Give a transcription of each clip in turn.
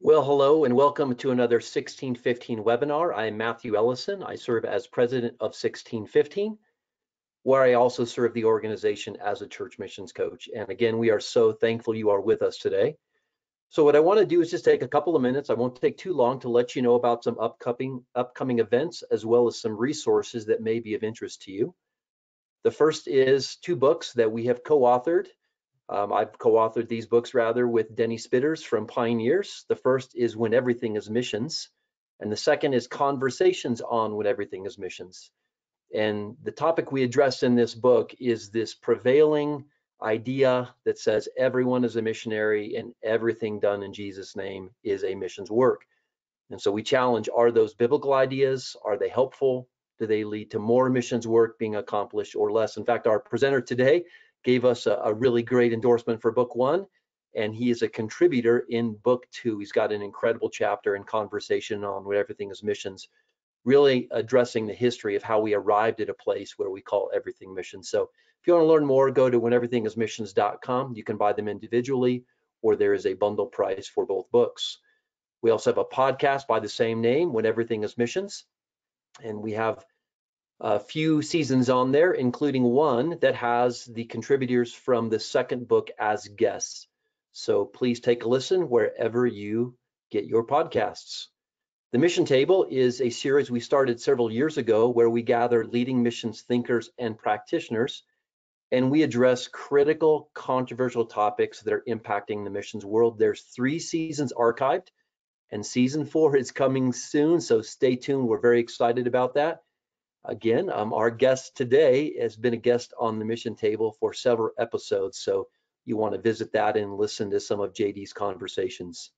Well, hello and welcome to another 1615 webinar. I am Matthew Ellison. I serve as president of 1615, where I also serve the organization as a church missions coach. And again, we are so thankful you are with us today. So what I want to do is just take a couple of minutes. I won't take too long to let you know about some upcoming events, as well as some resources that may be of interest to you. The first is two books that we have co-authored. I've co-authored these books with Denny Spitters from Pioneers. The first is When Everything is Missions, and the second is Conversations on When Everything is Missions. And the topic we address in this book is this prevailing idea that says everyone is a missionary and everything done in Jesus' name is a missions work. And so we challenge, are those biblical ideas? Are they helpful? Do they lead to more missions work being accomplished or less? In fact, our presenter today gave us a really great endorsement for book one, and he is a contributor in book two. He's got an incredible chapter in Conversation on When Everything is Missions, really addressing the history of how we arrived at a place where we call everything mission. So if you want to learn more, go to wheneverythingismissions.com. You can buy them individually, or there is a bundle price for both books. We also have a podcast by the same name, When Everything is Missions, and we have a few seasons on there, including one that has the contributors from the second book as guests. So please take a listen wherever you get your podcasts. The Mission Table is a series we started several years ago where we gather leading missions thinkers and practitioners, and we address critical, controversial topics that are impacting the missions world. There's 3 seasons archived, and season 4 is coming soon, so stay tuned. We're very excited about that. Again, our guest today has been a guest on the Mission Table for several episodes, so you want to visit that and listen to some of JD's conversations.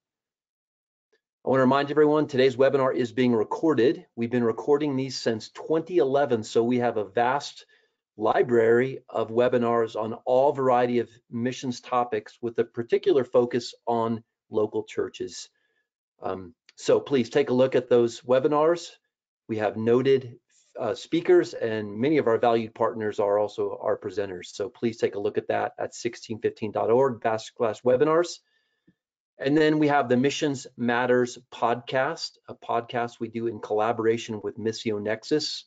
I want to remind everyone, today's webinar is being recorded. We've been recording these since 2011, so we have a vast library of webinars on all variety of missions topics with a particular focus on local churches. So please take a look at those webinars. We have noted speakers, and many of our valued partners are also our presenters. So please take a look at that at 1615.org/webinars. And then we have the Missions Matters podcast, a podcast we do in collaboration with Missio Nexus.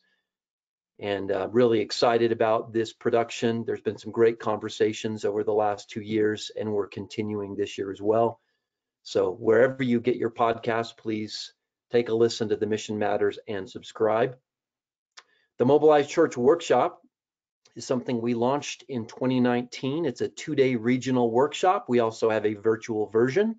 And really excited about this production. There's been some great conversations over the last 2 years, and we're continuing this year as well. So wherever you get your podcast, please take a listen to the Mission Matters and subscribe. The Mobilize Church Workshop is something we launched in 2019. It's a 2-day regional workshop. We also have a virtual version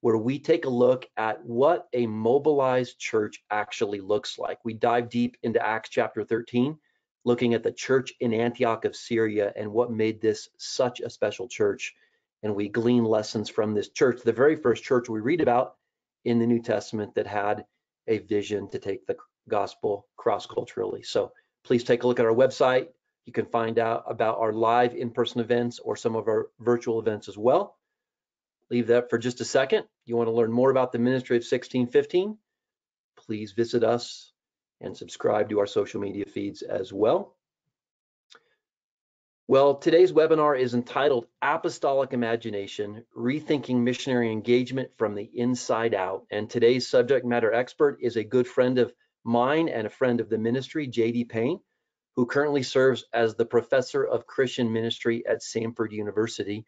where we take a look at what a mobilized church actually looks like. We dive deep into Acts chapter 13, looking at the church in Antioch of Syria and what made this such a special church. And we glean lessons from this church, the very first church we read about in the New Testament that had a vision to take the gospel cross-culturally. So please take a look at our website. You can find out about our live in-person events or some of our virtual events as well. Leave that for just a second. You want to learn more about the ministry of 1615? Please visit us and subscribe to our social media feeds as well. Well, today's webinar is entitled Apostolic Imagination, Rethinking Missionary Engagement from the Inside Out. And today's subject matter expert is a good friend of mine and a friend of the ministry, JD Payne, who currently serves as the professor of Christian ministry at Samford University.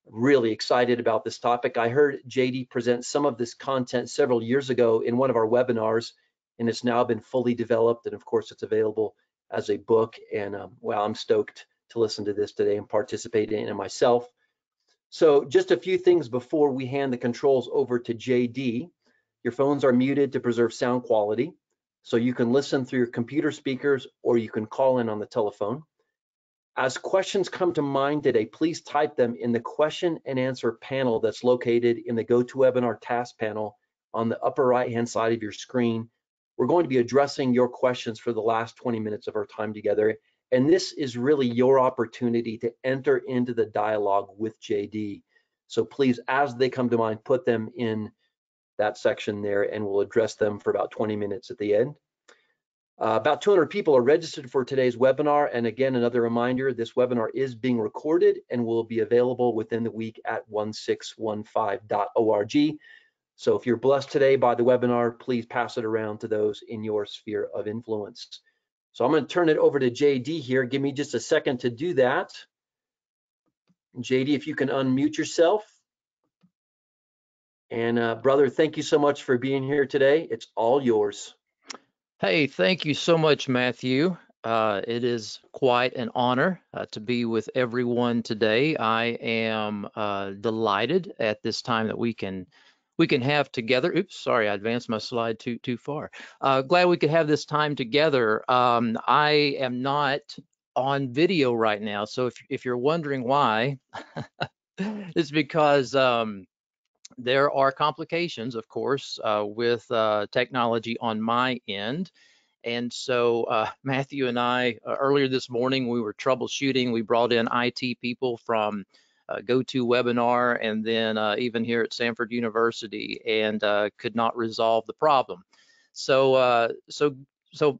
Really excited about this topic. I heard JD present some of this content several years ago in one of our webinars, and it's now been fully developed. And of course, it's available as a book. And well, I'm stoked to listen to this today and participate in it myself. So just a few things before we hand the controls over to JD. Your phones are muted to preserve sound quality, so you can listen through your computer speakers or you can call in on the telephone. As questions come to mind today, please type them in the question and answer panel that's located in the GoToWebinar task panel on the upper right-hand side of your screen. We're going to be addressing your questions for the last 20 minutes of our time together. And this is really your opportunity to enter into the dialogue with JD. So please, as they come to mind, put them in that section there and we'll address them for about 20 minutes at the end. About 200 people are registered for today's webinar. And again, another reminder, this webinar is being recorded and will be available within the week at 1615.org. So if you're blessed today by the webinar, please pass it around to those in your sphere of influence. So I'm going to turn it over to JD here. Give me just a second to do that. JD, if you can unmute yourself. And brother, thank you so much for being here today. It's all yours. Hey, thank you so much, Matthew. It is quite an honor to be with everyone today. I am delighted at this time that we can have together. Oops, sorry, I advanced my slide too far. Glad we could have this time together. I am not on video right now, so if you're wondering why, it's because there are complications, of course, with technology on my end. And so Matthew and I, earlier this morning, we were troubleshooting. We brought in IT people from GoToWebinar and then even here at Samford University, and could not resolve the problem. So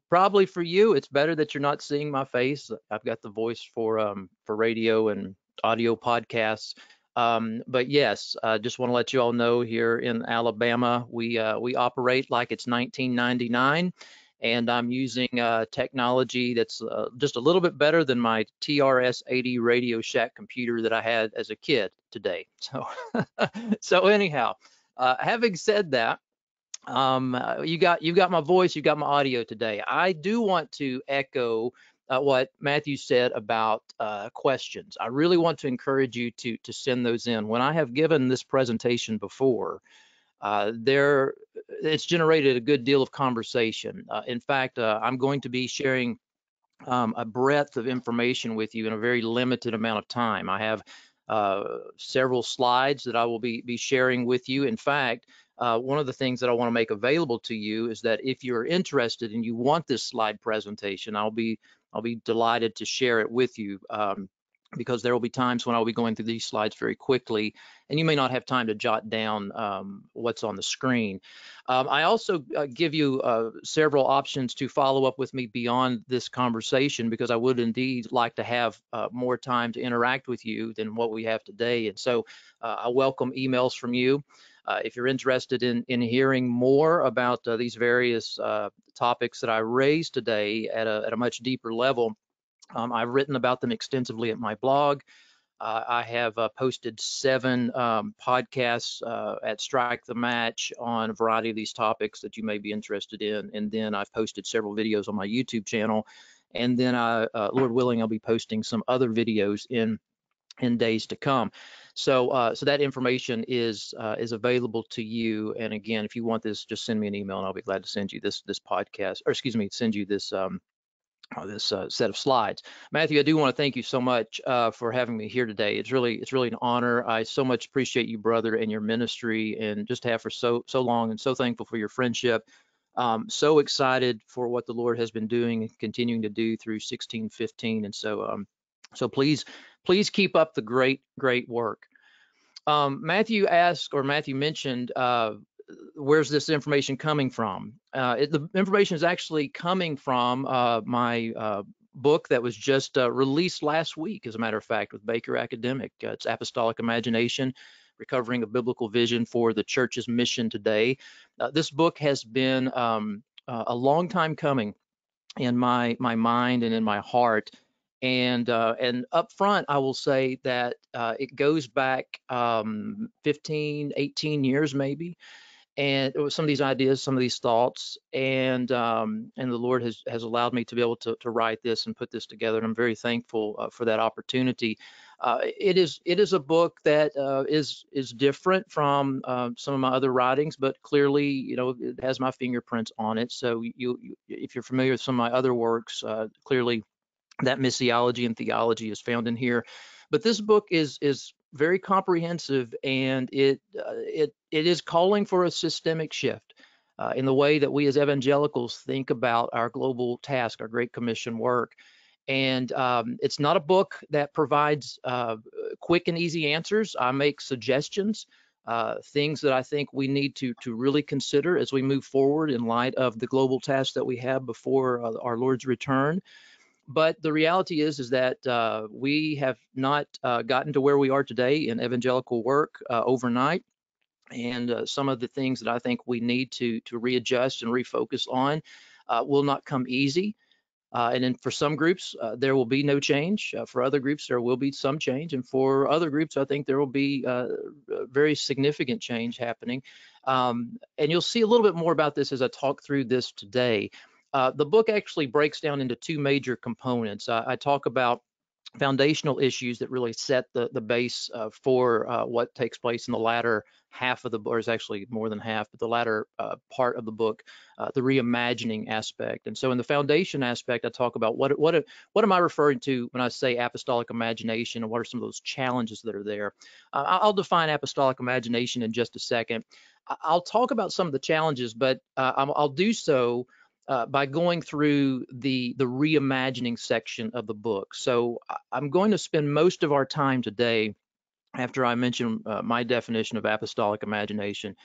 probably for you, it's better that you're not seeing my face. I've got the voice for radio and audio podcasts. But yes, just want to let you all know here in Alabama, we operate like it's 1999. And I'm using technology that's just a little bit better than my TRS-80 Radio Shack computer that I had as a kid today. So, so anyhow, having said that, you got my voice, you got my audio today. I do want to echo what Matthew said about questions. I really want to encourage you to send those in. When I have given this presentation before, it's generated a good deal of conversation. In fact, I'm going to be sharing a breadth of information with you in a very limited amount of time. I have several slides that I will be sharing with you. In fact, one of the things that I want to make available to you is that if you're interested and you want this slide presentation, I'll be delighted to share it with you. Because there will be times when I'll be going through these slides very quickly, and you may not have time to jot down what's on the screen. I also give you several options to follow up with me beyond this conversation, because I would indeed like to have more time to interact with you than what we have today. And so I welcome emails from you. If you're interested in hearing more about these various topics that I raised today at a much deeper level, I've written about them extensively at my blog. I have posted 7 podcasts at Strike the Match on a variety of these topics that you may be interested in. And then I've posted several videos on my YouTube channel. And then, Lord willing, I'll be posting some other videos in days to come. So that information is available to you. And again, if you want this, just send me an email and I'll be glad to send you this podcast, or excuse me, send you this set of slides. Matthew, I do want to thank you so much for having me here today. It's really an honor. I so much appreciate you, brother, and your ministry, and just have for so long, and so thankful for your friendship. So excited for what the Lord has been doing and continuing to do through 1615. And so please keep up the great work. Matthew mentioned, where's this information coming from? The information is actually coming from my book that was just released last week, as a matter of fact, with Baker Academic. It's Apostolic Imagination, Recovering a Biblical Vision for the Church's Mission Today. This book has been a long time coming in my mind and in my heart. And up front, I will say that it goes back 15, 18 years maybe. And it was some of these ideas, some of these thoughts, and the Lord has allowed me to be able to write this and put this together, and I'm very thankful for that opportunity. It is a book that is different from some of my other writings, but clearly, it has my fingerprints on it. So if you're familiar with some of my other works, clearly that missiology and theology is found in here. But this book is very comprehensive, and it is calling for a systemic shift in the way that we as evangelicals think about our global task, our Great Commission work. And it's not a book that provides quick and easy answers. I make suggestions, things that I think we need to really consider as we move forward in light of the global task that we have before our Lord's return. But the reality is that we have not gotten to where we are today in evangelical work overnight. And some of the things that I think we need to readjust and refocus on will not come easy. And then for some groups, there will be no change. For other groups, there will be some change. And for other groups, I think there will be very significant change happening. And you'll see a little bit more about this as I talk through this today. The book actually breaks down into two major components. I talk about foundational issues that really set the base for what takes place in the latter half of the book, or is actually more than half, but the latter part of the book, the reimagining aspect. And so in the foundation aspect, I talk about what am I referring to when I say apostolic imagination, and what are some of those challenges that are there. I'll define apostolic imagination in just a second. I'll talk about some of the challenges, but I'll do so by going through the reimagining section of the book. So I'm going to spend most of our time today, after I mention my definition of apostolic imagination,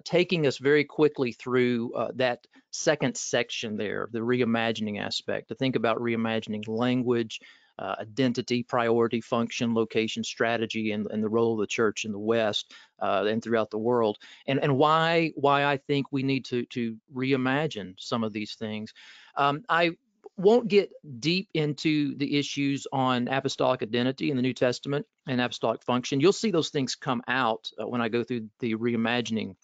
taking us very quickly through that second section there, the reimagining aspect, to think about reimagining language, identity, priority, function, location, strategy, and the role of the church in the West and throughout the world, and why I think we need to reimagine some of these things. I won't get deep into the issues on apostolic identity in the New Testament and apostolic function. You'll see those things come out when I go through the reimagining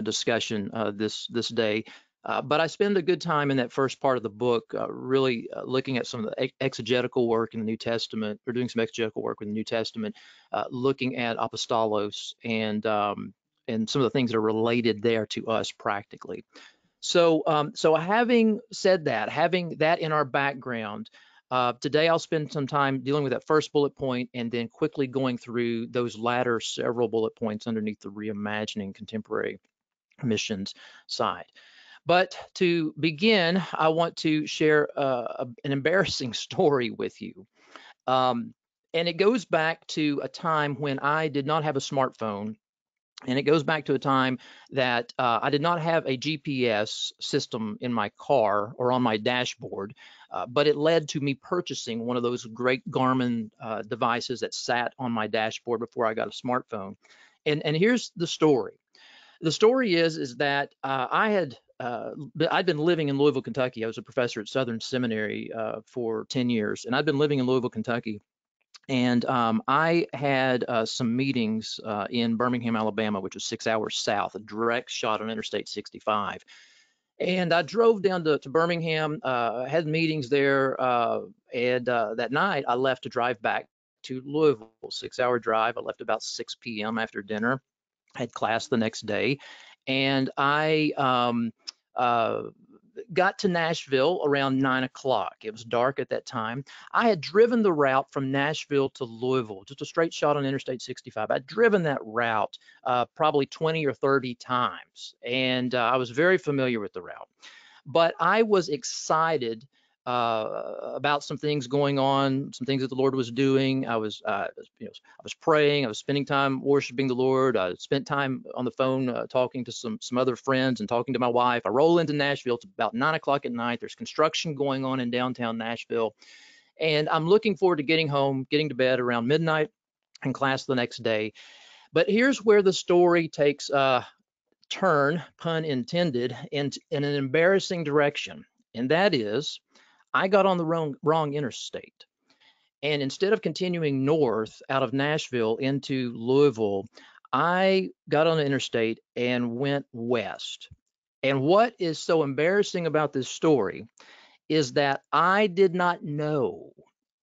discussion this day. But I spend a good time in that first part of the book really looking at some of the exegetical work in the New Testament, or doing some exegetical work in the New Testament, looking at apostolos and some of the things that are related there to us practically. So having said that, having that in our background, today I'll spend some time dealing with that first bullet point and then quickly going through those latter several bullet points underneath the reimagining contemporary missions side. But to begin, I want to share an embarrassing story with you. And it goes back to a time when I did not have a smartphone. And it goes back to a time that I did not have a GPS system in my car or on my dashboard, but it led to me purchasing one of those great Garmin devices that sat on my dashboard before I got a smartphone. And here's the story. The story is that I'd been living in Louisville, Kentucky. I was a professor at Southern Seminary for 10 years, and I'd been living in Louisville, Kentucky. And I had some meetings in Birmingham, Alabama, which was 6 hours south, a direct shot on Interstate 65. And I drove down to Birmingham, had meetings there, and that night I left to drive back to Louisville, 6-hour drive. I left about 6 p.m. after dinner. Had class the next day, and I got to Nashville around 9 o'clock. It was dark at that time. I had driven the route from Nashville to Louisville, just a straight shot on Interstate 65. I'd driven that route probably 20 or 30 times, and I was very familiar with the route. But I was excited about some things going on, some things that the Lord was doing. I was praying. I was spending time worshiping the Lord. I spent time on the phone talking to some other friends and talking to my wife. I roll into Nashville. It's about 9 o'clock at night. There's construction going on in downtown Nashville, and I'm looking forward to getting home, getting to bed around midnight, and class the next day. But here's where the story takes a turn, pun intended, in an embarrassing direction, and that is, I got on the wrong interstate. And instead of continuing north out of Nashville into Louisville, I got on the interstate and went west. And what is so embarrassing about this story is that I did not know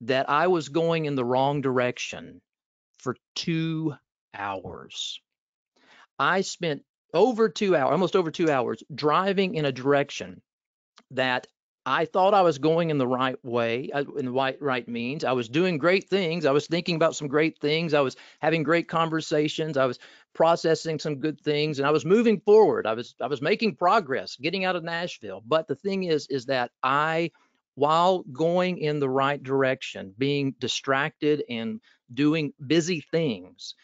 that I was going in the wrong direction for 2 hours. I spent over 2 hours, almost over 2 hours, driving in a direction that I thought I was going in the right way, in the right means. I was doing great things. I was thinking about some great things. I was having great conversations. I was processing some good things, and I was moving forward. I was making progress, getting out of Nashville. But the thing is that while going in the right direction, being distracted and doing busy things,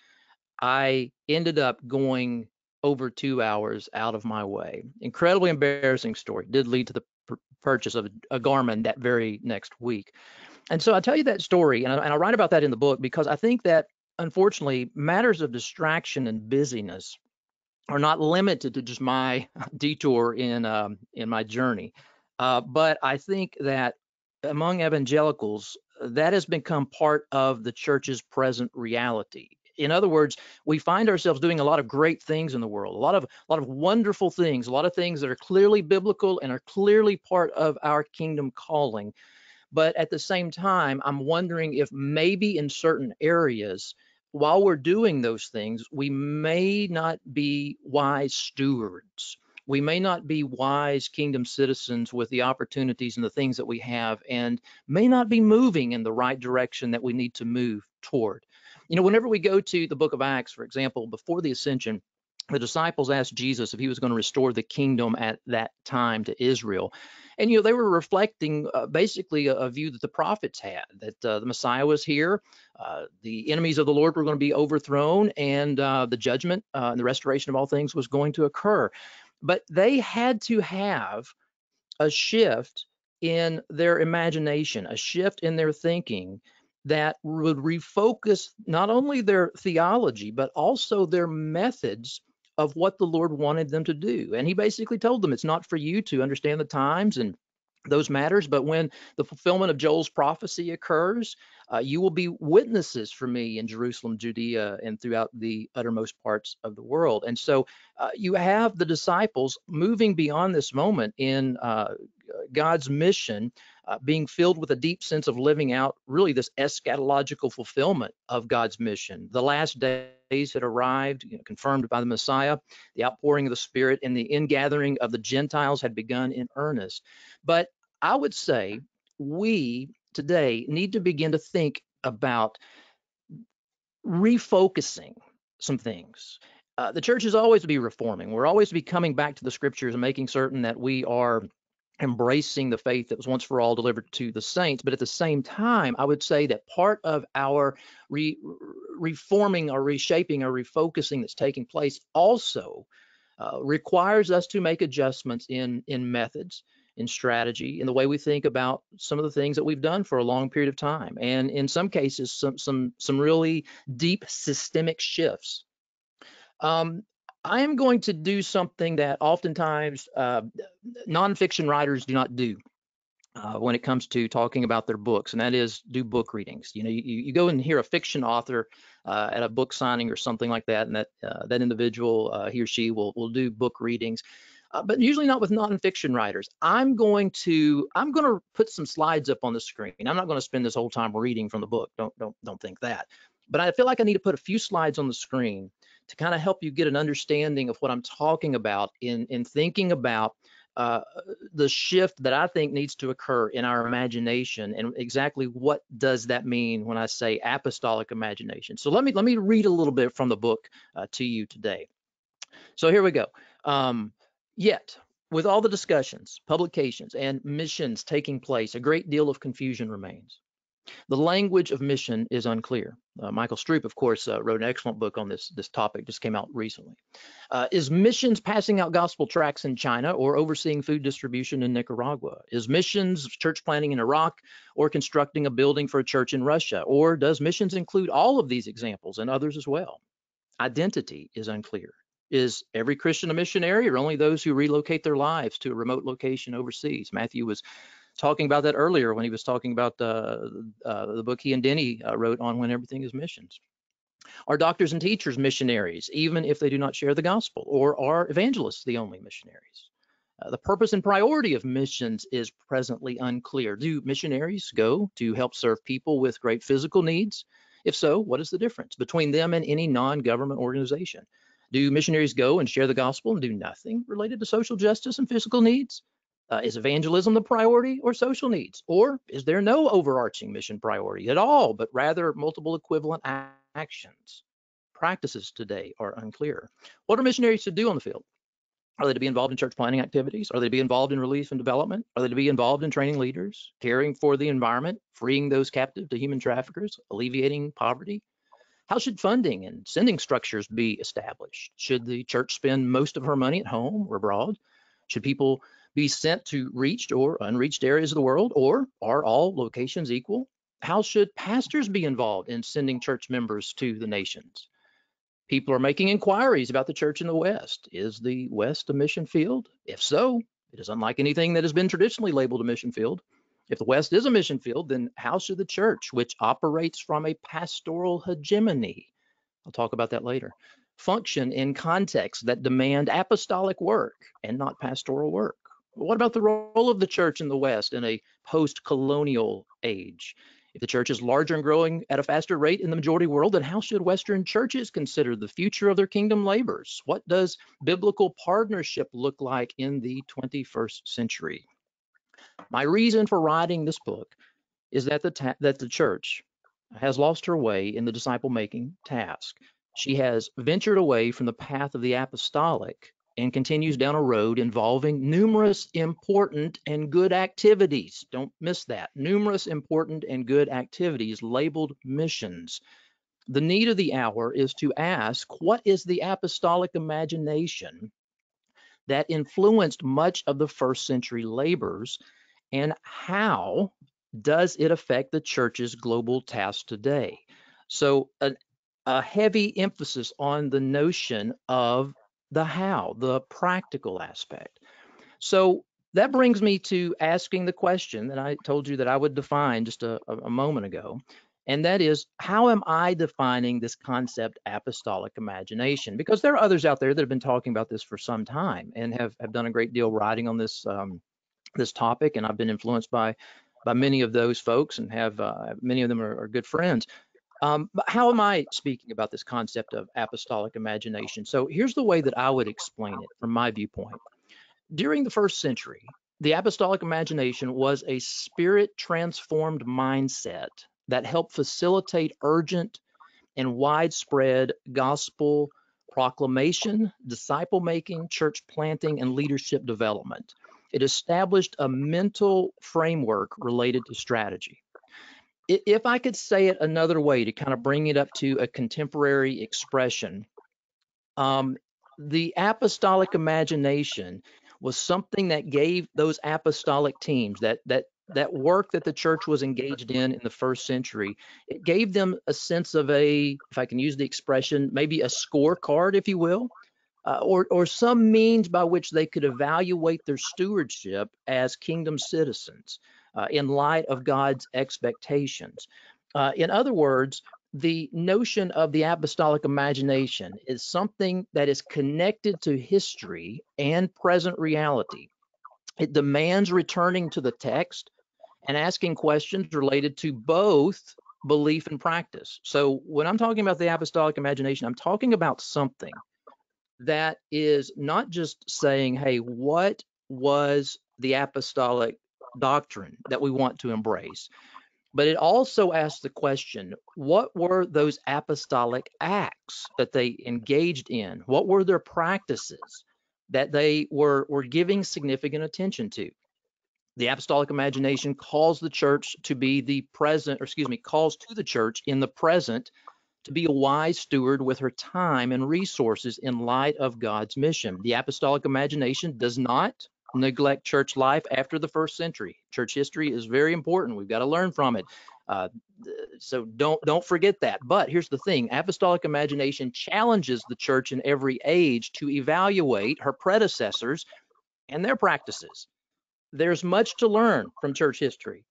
I ended up going over 2 hours out of my way. Incredibly embarrassing story. Did lead to the purchase of a Garmin that very next week. And so I tell you that story, and I write about that in the book because I think that, unfortunately, matters of distraction and busyness are not limited to just my detour in my journey. But I think that among evangelicals, that has become part of the church's present reality. In other words, we find ourselves doing a lot of great things in the world, a lot of wonderful things, a lot of things that are clearly biblical and are clearly part of our kingdom calling. But at the same time, I'm wondering if maybe in certain areas, while we're doing those things, we may not be wise stewards. We may not be wise kingdom citizens with the opportunities and the things that we have, and may not be moving in the right direction that we need to move toward. Whenever we go to the book of Acts, for example, before the ascension, the disciples asked Jesus if he was going to restore the kingdom at that time to Israel. And, they were reflecting basically a view that the prophets had, that the Messiah was here, the enemies of the Lord were going to be overthrown, and the judgment and the restoration of all things was going to occur. But they had to have a shift in their imagination, a shift in their thinking that would refocus not only their theology, but also their methods of what the Lord wanted them to do. And he basically told them, it's not for you to understand the times and those matters, but when the fulfillment of Joel's prophecy occurs, you will be witnesses for me in Jerusalem, Judea, and throughout the uttermost parts of the world. And so you have the disciples moving beyond this moment in God's mission, being filled with a deep sense of living out really this eschatological fulfillment of God's mission. The last days had arrived, confirmed by the Messiah. The outpouring of the Spirit and the ingathering of the Gentiles had begun in earnest. But I would say we today need to begin to think about refocusing some things. The church is always to be reforming. We're always to be coming back to the scriptures and making certain that we are embracing the faith that was once for all delivered to the saints. But at the same time, I would say that part of our reforming or reshaping or refocusing that's taking place also requires us to make adjustments in methods, in strategy, in the way we think about some of the things that we've done for a long period of time, and in some cases, some really deep systemic shifts. I am going to do something that oftentimes nonfiction writers do not do when it comes to talking about their books, and that is do book readings. You go and hear a fiction author at a book signing or something like that, and that individual, he or she will do book readings. But usually not with nonfiction writers. I'm going to put some slides up on the screen. I'm not going to spend this whole time reading from the book. Don't think that. But I feel like I need to put a few slides on the screen to kind of help you get an understanding of what I'm talking about in thinking about the shift that I think needs to occur in our imagination, and exactly what does that mean when I say apostolic imagination. So let me read a little bit from the book to you today. So here we go. Yet, with all the discussions, publications, and missions taking place, a great deal of confusion remains. The language of mission is unclear. Michael Stroop, of course, wrote an excellent book on this topic, just came out recently. Is missions passing out gospel tracts in China or overseeing food distribution in Nicaragua? Is missions church planting in Iraq or constructing a building for a church in Russia? Or does missions include all of these examples and others as well? Identity is unclear. Is every Christian a missionary, or only those who relocate their lives to a remote location overseas? Matthew was talking about that earlier when he was talking about the book he and Denny wrote on When Everything is Missions. Are doctors and teachers missionaries, even if they do not share the gospel? Or are evangelists the only missionaries? The purpose and priority of missions is presently unclear. Do missionaries go to help serve people with great physical needs? If so, what is the difference between them and any non-government organization? Do missionaries go and share the gospel and do nothing related to social justice and physical needs? Is evangelism the priority, or social needs? Or is there no overarching mission priority at all, but rather multiple equivalent actions? Practices today are unclear. What are missionaries to do on the field? Are they to be involved in church planning activities? Are they to be involved in relief and development? Are they to be involved in training leaders, caring for the environment, freeing those captive to human traffickers, alleviating poverty? How should funding and sending structures be established? Should the church spend most of her money at home or abroad? Should people be sent to reached or unreached areas of the world, or are all locations equal? How should pastors be involved in sending church members to the nations? People are making inquiries about the church in the West. Is the West a mission field? If so, it is unlike anything that has been traditionally labeled a mission field. If the West is a mission field, then how should the church, which operates from a pastoral hegemony, I'll talk about that later, function in contexts that demand apostolic work and not pastoral work? What about the role of the church in the West in a post-colonial age? If the church is larger and growing at a faster rate in the majority world, then how should Western churches consider the future of their kingdom labors? What does biblical partnership look like in the 21st century? My reason for writing this book is that the church has lost her way in the disciple-making task. She has ventured away from the path of the apostolic and continues down a road involving numerous important and good activities. Don't miss that. Numerous important and good activities labeled missions. The need of the hour is to ask, what is the apostolic imagination that influenced much of the first century labors, and how does it affect the church's global task today? So a heavy emphasis on the notion of the how, the practical aspect. So that brings me to asking the question that I told you that I would define just a moment ago. And that is, how am I defining this concept, apostolic imagination? Because there are others out there that have been talking about this for some time and have done a great deal writing on this this topic, and I've been influenced by many of those folks, and have many of them are good friends. But how am I speaking about this concept of apostolic imagination? So here's the way that I would explain it from my viewpoint. During the first century, the apostolic imagination was a spirit-transformed mindset that helped facilitate urgent and widespread gospel proclamation, disciple making, church planting, and leadership development. It established a mental framework related to strategy. If I could say it another way to kind of bring it up to a contemporary expression, the apostolic imagination was something that gave those apostolic teams, that work that the church was engaged in the first century, it gave them a sense of if I can use the expression, maybe a scorecard, if you will, or some means by which they could evaluate their stewardship as kingdom citizens in light of God's expectations. In other words, the notion of the apostolic imagination is something that is connected to history and present reality. It demands returning to the text and asking questions related to both belief and practice. So when I'm talking about the apostolic imagination, I'm talking about something that is not just saying, hey, what was the apostolic doctrine that we want to embrace? But it also asks the question, what were those apostolic acts that they engaged in? What were their practices that they were giving significant attention to? The apostolic imagination calls the church to be the present, or excuse me, calls to the church in the present to be a wise steward with her time and resources in light of God's mission. The apostolic imagination does not neglect church life after the first century. Church history is very important. We've got to learn from it. So don't forget that. But here's the thing: apostolic imagination challenges the church in every age to evaluate her predecessors and their practices. There's much to learn from church history,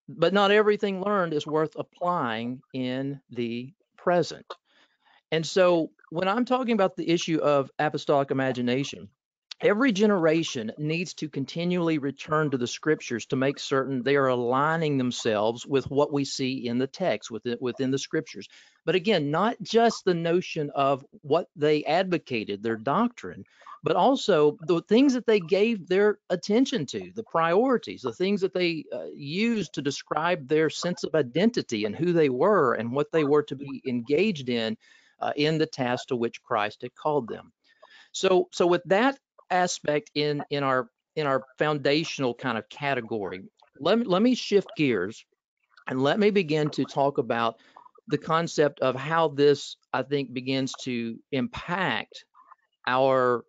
but not everything learned is worth applying in the present. And so when I'm talking about the issue of apostolic imagination, every generation needs to continually return to the scriptures to make certain they are aligning themselves with what we see in the text, within the scriptures. But again, not just the notion of what they advocated, their doctrine, but also the things that they gave their attention to, the priorities, the things that they used to describe their sense of identity and who they were and what they were to be engaged in the task to which Christ had called them. So with that aspect in our foundational kind of category, let me shift gears and let me begin to talk about the concept of how this, I think, begins to impact our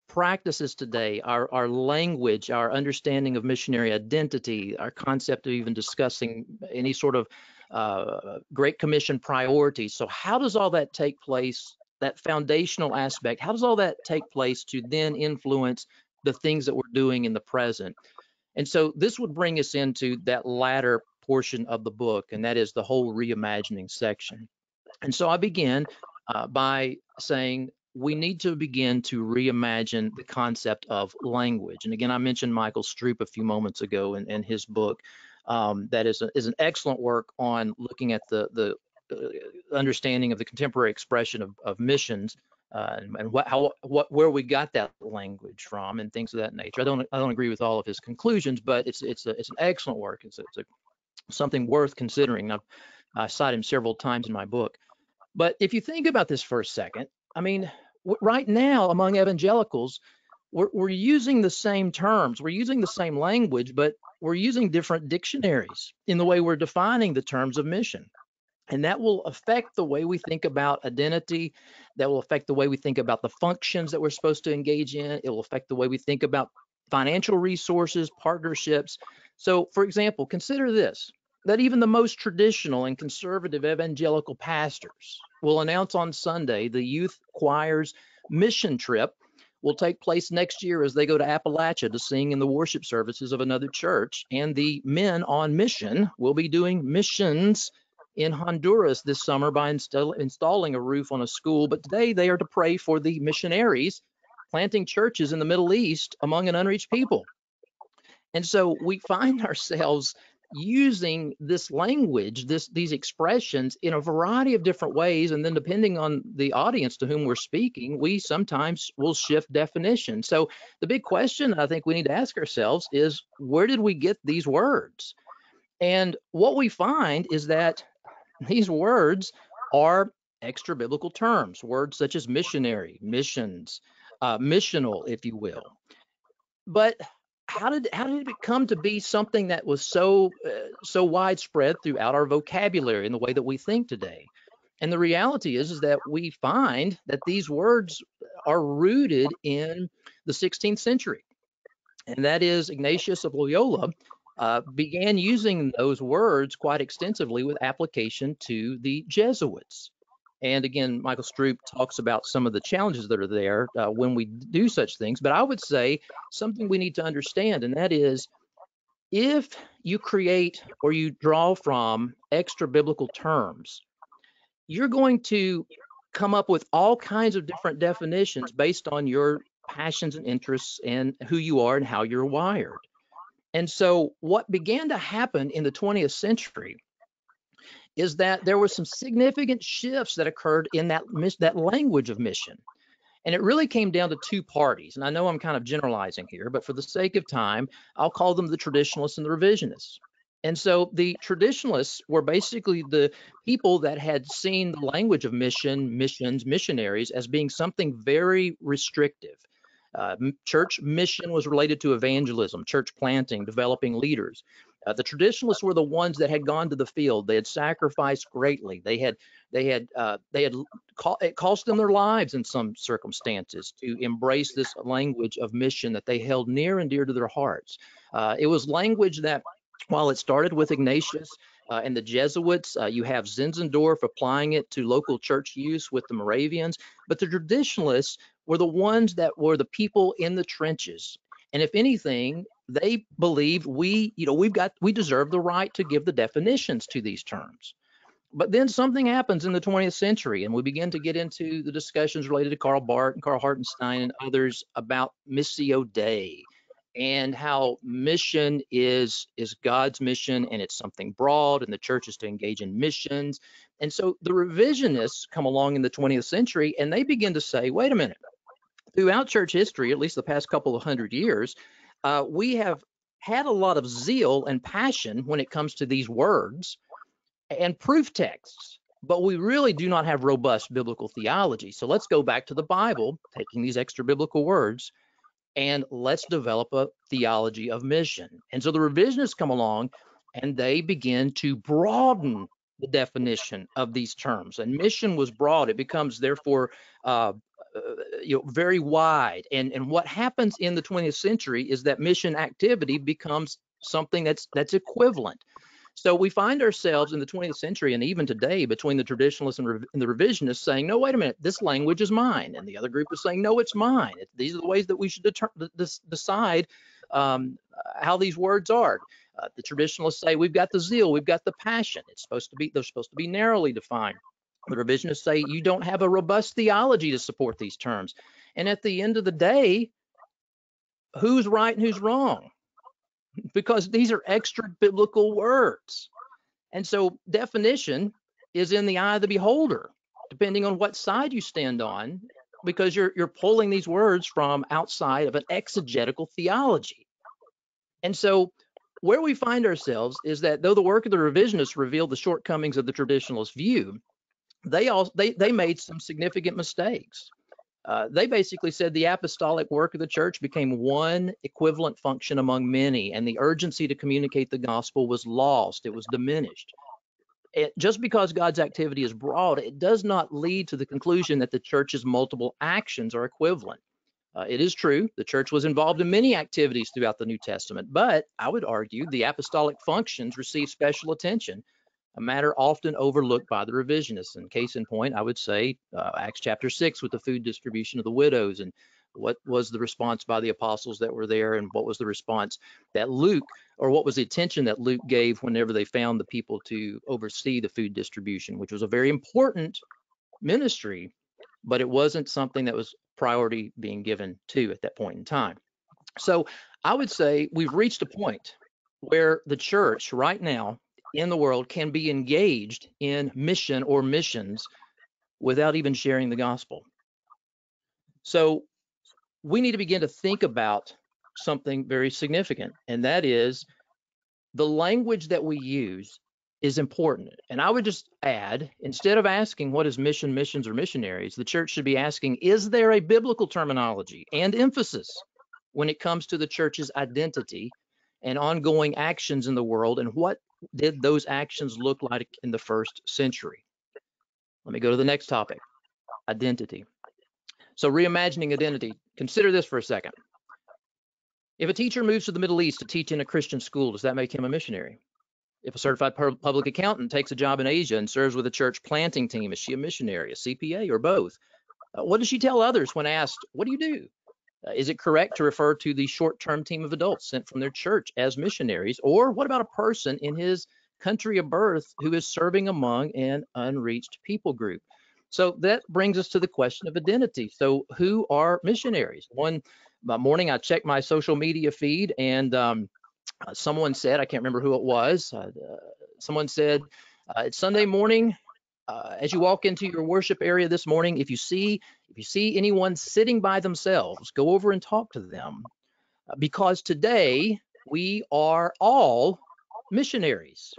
practices today, our language, our understanding of missionary identity, our concept of even discussing any sort of Great Commission priorities. So how does all that take place that foundational aspect, how does all that take place to then influence the things that we're doing in the present? And so this would bring us into that latter portion of the book, and that is the whole reimagining section. And so I began by saying we need to begin to reimagine the concept of language. And again, I mentioned Michael Stroop a few moments ago in his book. That is an excellent work on looking at the understanding of the contemporary expression of missions, and where we got that language from and things of that nature. I don't agree with all of his conclusions, but it's an excellent work. It's something worth considering. I cite him several times in my book. But if you think about this for a second, I mean, right now among evangelicals, we're using the same terms, we're using the same language, but we're using different dictionaries in the way we're defining the terms of mission. And that will affect the way we think about identity. That will affect the way we think about the functions that we're supposed to engage in. It will affect the way we think about financial resources, partnerships. So, for example, consider this, that even the most traditional and conservative evangelical pastors will announce on Sunday the youth choir's mission trip will take place next year as they go to Appalachia to sing in the worship services of another church. And the men on mission will be doing missions in Honduras this summer by installing a roof on a school. But today they are to pray for the missionaries planting churches in the Middle East among an unreached people. And so we find ourselves using this language, these expressions in a variety of different ways. And then depending on the audience to whom we're speaking, we sometimes will shift definition. So the big question I think we need to ask ourselves is, where did we get these words? And what we find is that these words are extra biblical terms, words such as missionary, missions, missional, if you will. But how did it come to be something that was so widespread throughout our vocabulary and the way that we think today? And the reality is that we find that these words are rooted in the 16th century, and that is Ignatius of Loyola began using those words quite extensively with application to the Jesuits. And again, Michael Stroop talks about some of the challenges that are there when we do such things. But I would say something we need to understand, and that is, if you create or you draw from extra biblical terms, you're going to come up with all kinds of different definitions based on your passions and interests and who you are and how you're wired. And so what began to happen in the 20th century is that there were some significant shifts that occurred in that language of mission. And it really came down to two parties. And I know I'm kind of generalizing here, but for the sake of time, I'll call them the traditionalists and the revisionists. And so the traditionalists were basically the people that had seen the language of mission, missions, missionaries as being something very restrictive. Church mission was related to evangelism, church planting, developing leaders. The traditionalists were the ones that had gone to the field. They had sacrificed greatly. It cost them their lives in some circumstances to embrace this language of mission that they held near and dear to their hearts. It was language that, while it started with Ignatius and the Jesuits, you have Zinzendorf applying it to local church use with the Moravians, but the traditionalists were the ones that were the people in the trenches. And if anything, they believed we deserve the right to give the definitions to these terms. But then something happens in the 20th century, and we begin to get into the discussions related to Karl Barth and Karl Hartenstein and others about Missio Dei and how mission is God's mission, and it's something broad, and the church is to engage in missions. And so the revisionists come along in the 20th century, and they begin to say, wait a minute, throughout church history, at least the past couple of hundred years, we have had a lot of zeal and passion when it comes to these words and proof texts, but we really do not have robust biblical theology. So let's go back to the Bible, taking these extra biblical words, and let's develop a theology of mission. And so the revisionists come along and they begin to broaden the definition of these terms. And mission was broad. It becomes, therefore, very wide. And what happens in the 20th century is that mission activity becomes something that's equivalent. So we find ourselves in the 20th century and even today between the traditionalists and the revisionists saying, no, wait a minute, this language is mine. And the other group is saying, no, it's mine. These are the ways that we should decide how these words are. The traditionalists say we've got the zeal, we've got the passion. They're supposed to be narrowly defined. The revisionists say you don't have a robust theology to support these terms. And at the end of the day, who's right and who's wrong? Because these are extra biblical words. And so definition is in the eye of the beholder, depending on what side you stand on, because you're pulling these words from outside of an exegetical theology. And so where we find ourselves is that though the work of the revisionists revealed the shortcomings of the traditionalist view, they made some significant mistakes. They basically said the apostolic work of the church became one equivalent function among many, and the urgency to communicate the gospel was lost. It was diminished. Just because God's activity is broad, it does not lead to the conclusion that the church's multiple actions are equivalent. It is true, the church was involved in many activities throughout the New Testament, but I would argue the apostolic functions received special attention, a matter often overlooked by the revisionists. And case in point, I would say Acts chapter 6 with the food distribution of the widows, and what was the response by the apostles that were there, and what was the response that Luke, or what was the attention that Luke gave whenever they found the people to oversee the food distribution, which was a very important ministry, but it wasn't something that was priority being given to at that point in time. So I would say we've reached a point where the church right now in the world can be engaged in mission or missions without even sharing the gospel. So we need to begin to think about something very significant, and that is the language that we use is important. And I would just add, instead of asking what is mission, missions, or missionaries, the church should be asking, is there a biblical terminology and emphasis when it comes to the church's identity and ongoing actions in the world, and what did those actions look like in the first century? Let me go to the next topic, identity. So reimagining identity, consider this for a second. If a teacher moves to the Middle East to teach in a Christian school, does that make him a missionary? If a certified public accountant takes a job in Asia and serves with a church planting team, is she a missionary, a CPA, or both? What does she tell others when asked, what do you do? Is it correct to refer to the short-term team of adults sent from their church as missionaries? Or what about a person in his country of birth who is serving among an unreached people group? So that brings us to the question of identity. So who are missionaries? One morning, I checked my social media feed, and someone said, I can't remember who it was, someone said, it's Sunday morning. As you walk into your worship area this morning, if you see anyone sitting by themselves, go over and talk to them, because today we are all missionaries.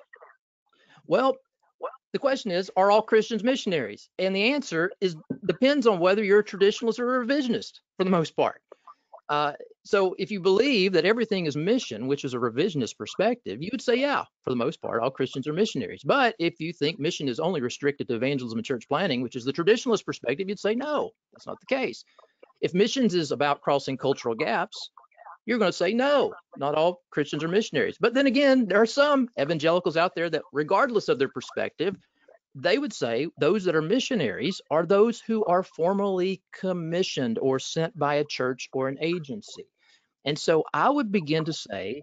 Well, the question is, are all Christians missionaries? And the answer depends on whether you're a traditionalist or a revisionist for the most part. So if you believe that everything is mission, which is a revisionist perspective, you would say, yeah, for the most part, all Christians are missionaries. But if you think mission is only restricted to evangelism and church planting, which is the traditionalist perspective, you'd say, no, that's not the case. If missions is about crossing cultural gaps, you're going to say, no, not all Christians are missionaries. But then again, there are some evangelicals out there that, regardless of their perspective, they would say those that are missionaries are those who are formally commissioned or sent by a church or an agency. And so I would begin to say,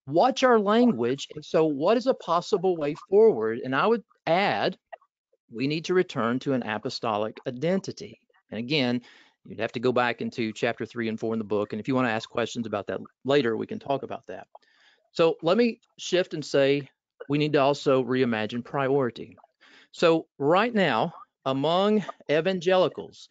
watch our language. And so what is a possible way forward? And I would add, we need to return to an apostolic identity. And again, you'd have to go back into chapter 3 and 4 in the book. And if you want to ask questions about that later, we can talk about that. So let me shift and say, we need to also reimagine priority. So right now, among evangelicals,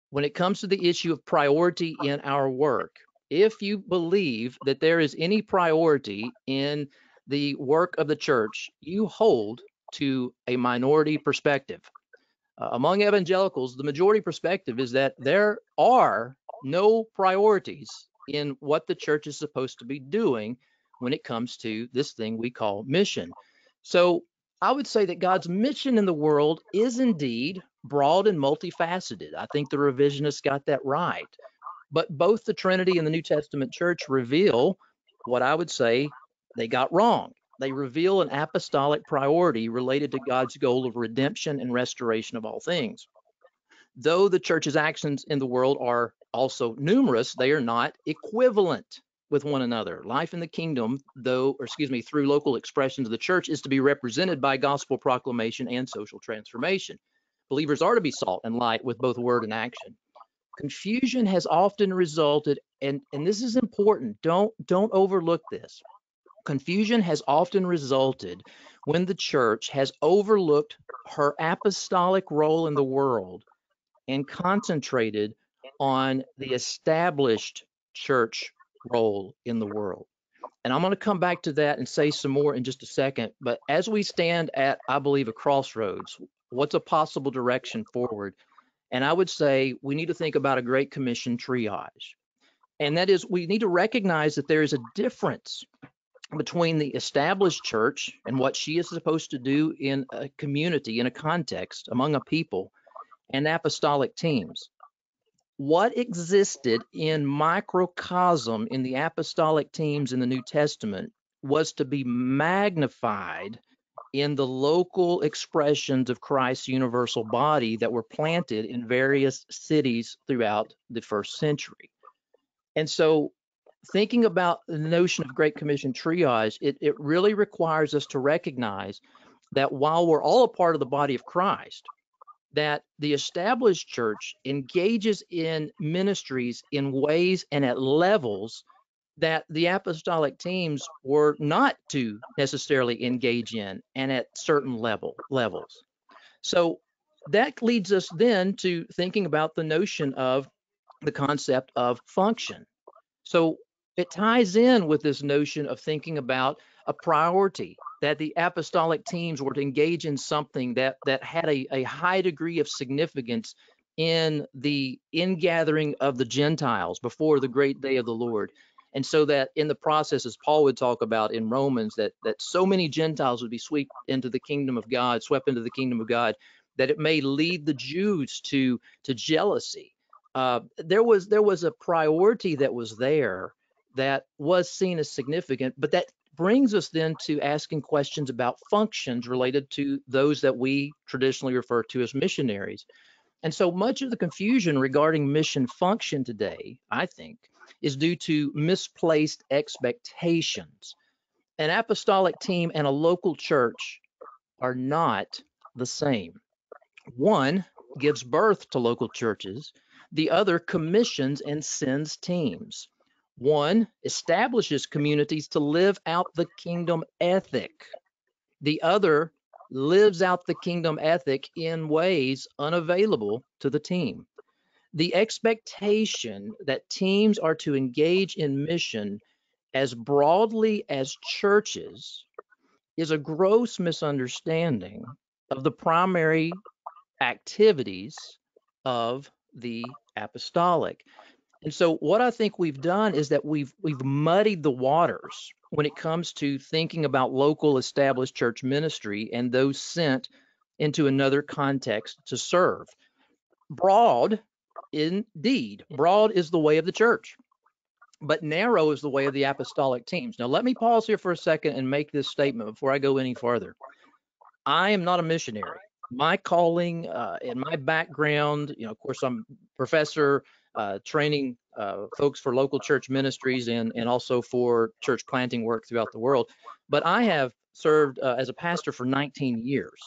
when it comes to the issue of priority in our work, if you believe that there is any priority in the work of the church, you hold to a minority perspective. Among evangelicals, the majority perspective is that there are no priorities in what the church is supposed to be doing when it comes to this thing we call mission. So I would say that God's mission in the world is indeed broad and multifaceted. I think the revisionists got that right. But both the Trinity and the New Testament church reveal what I would say they got wrong. They reveal an apostolic priority related to God's goal of redemption and restoration of all things. Though the church's actions in the world are also numerous, they are not equivalent with one another. Life in the kingdom, through local expressions of the church, is to be represented by gospel proclamation and social transformation. Believers are to be salt and light with both word and action. Confusion has often resulted, and this is important, don't overlook this. Confusion has often resulted when the church has overlooked her apostolic role in the world and concentrated on the established church role in the world. And I'm going to come back to that and say some more in just a second. But as we stand at, I believe, a crossroads, what's a possible direction forward? And I would say we need to think about a Great Commission triage. And that is, we need to recognize that there is a difference between the established church and what she is supposed to do in a community, in a context, among a people, and apostolic teams. What existed in microcosm in the apostolic teams in the New Testament was to be magnified in the local expressions of Christ's universal body that were planted in various cities throughout the first century. And so thinking about the notion of Great Commission triage, it really requires us to recognize that while we're all a part of the body of Christ, that the established church engages in ministries in ways and at levels that the apostolic teams were not to necessarily engage in, and at certain levels. So that leads us then to thinking about the notion of the concept of function. So it ties in with this notion of thinking about a priority, that the apostolic teams were to engage in something that had a high degree of significance in the ingathering of the Gentiles before the great day of the Lord. And so that in the process, as Paul would talk about in Romans, that so many Gentiles would be swept into the kingdom of God, that it may lead the Jews to jealousy. There was a priority that was there that was seen as significant, but that brings us then to asking questions about functions related to those that we traditionally refer to as missionaries. And so much of the confusion regarding mission function today, I think, is due to misplaced expectations. An apostolic team and a local church are not the same. One gives birth to local churches, the other commissions and sends teams. One establishes communities to live out the kingdom ethic. The other lives out the kingdom ethic in ways unavailable to the team. The expectation that teams are to engage in mission as broadly as churches is a gross misunderstanding of the primary activities of the apostolic. And so what I think we've done is that we've muddied the waters when it comes to thinking about local established church ministry and those sent into another context to serve. Broad is the way of the church, but narrow is the way of the apostolic teams. Now, let me pause here for a second and make this statement before I go any further. I am not a missionary. My calling and my background, of course, I'm a professor training folks for local church ministries and also for church planting work throughout the world. But I have served as a pastor for 19 years.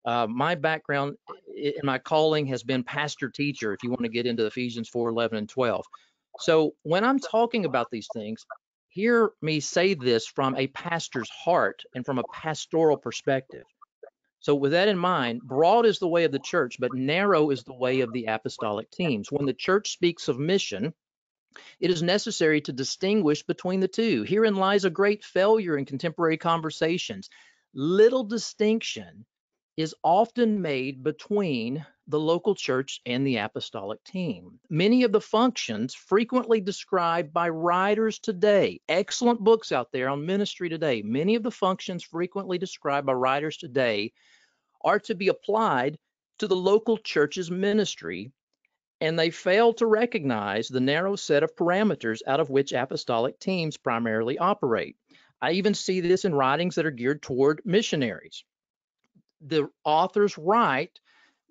My background and my calling has been pastor teacher, if you want to get into Ephesians 4, 11, and 12. So when I'm talking about these things, hear me say this from a pastor's heart and from a pastoral perspective. So with that in mind, broad is the way of the church, but narrow is the way of the apostolic teams. When the church speaks of mission, it is necessary to distinguish between the two. Herein lies a great failure in contemporary conversations. Little distinction is often made between the local church and the apostolic team. Many of the functions frequently described by writers today, excellent books out there on ministry today, many of the functions frequently described by writers today are to be applied to the local church's ministry, and they fail to recognize the narrow set of parameters out of which apostolic teams primarily operate. I even see this in writings that are geared toward missionaries. The authors write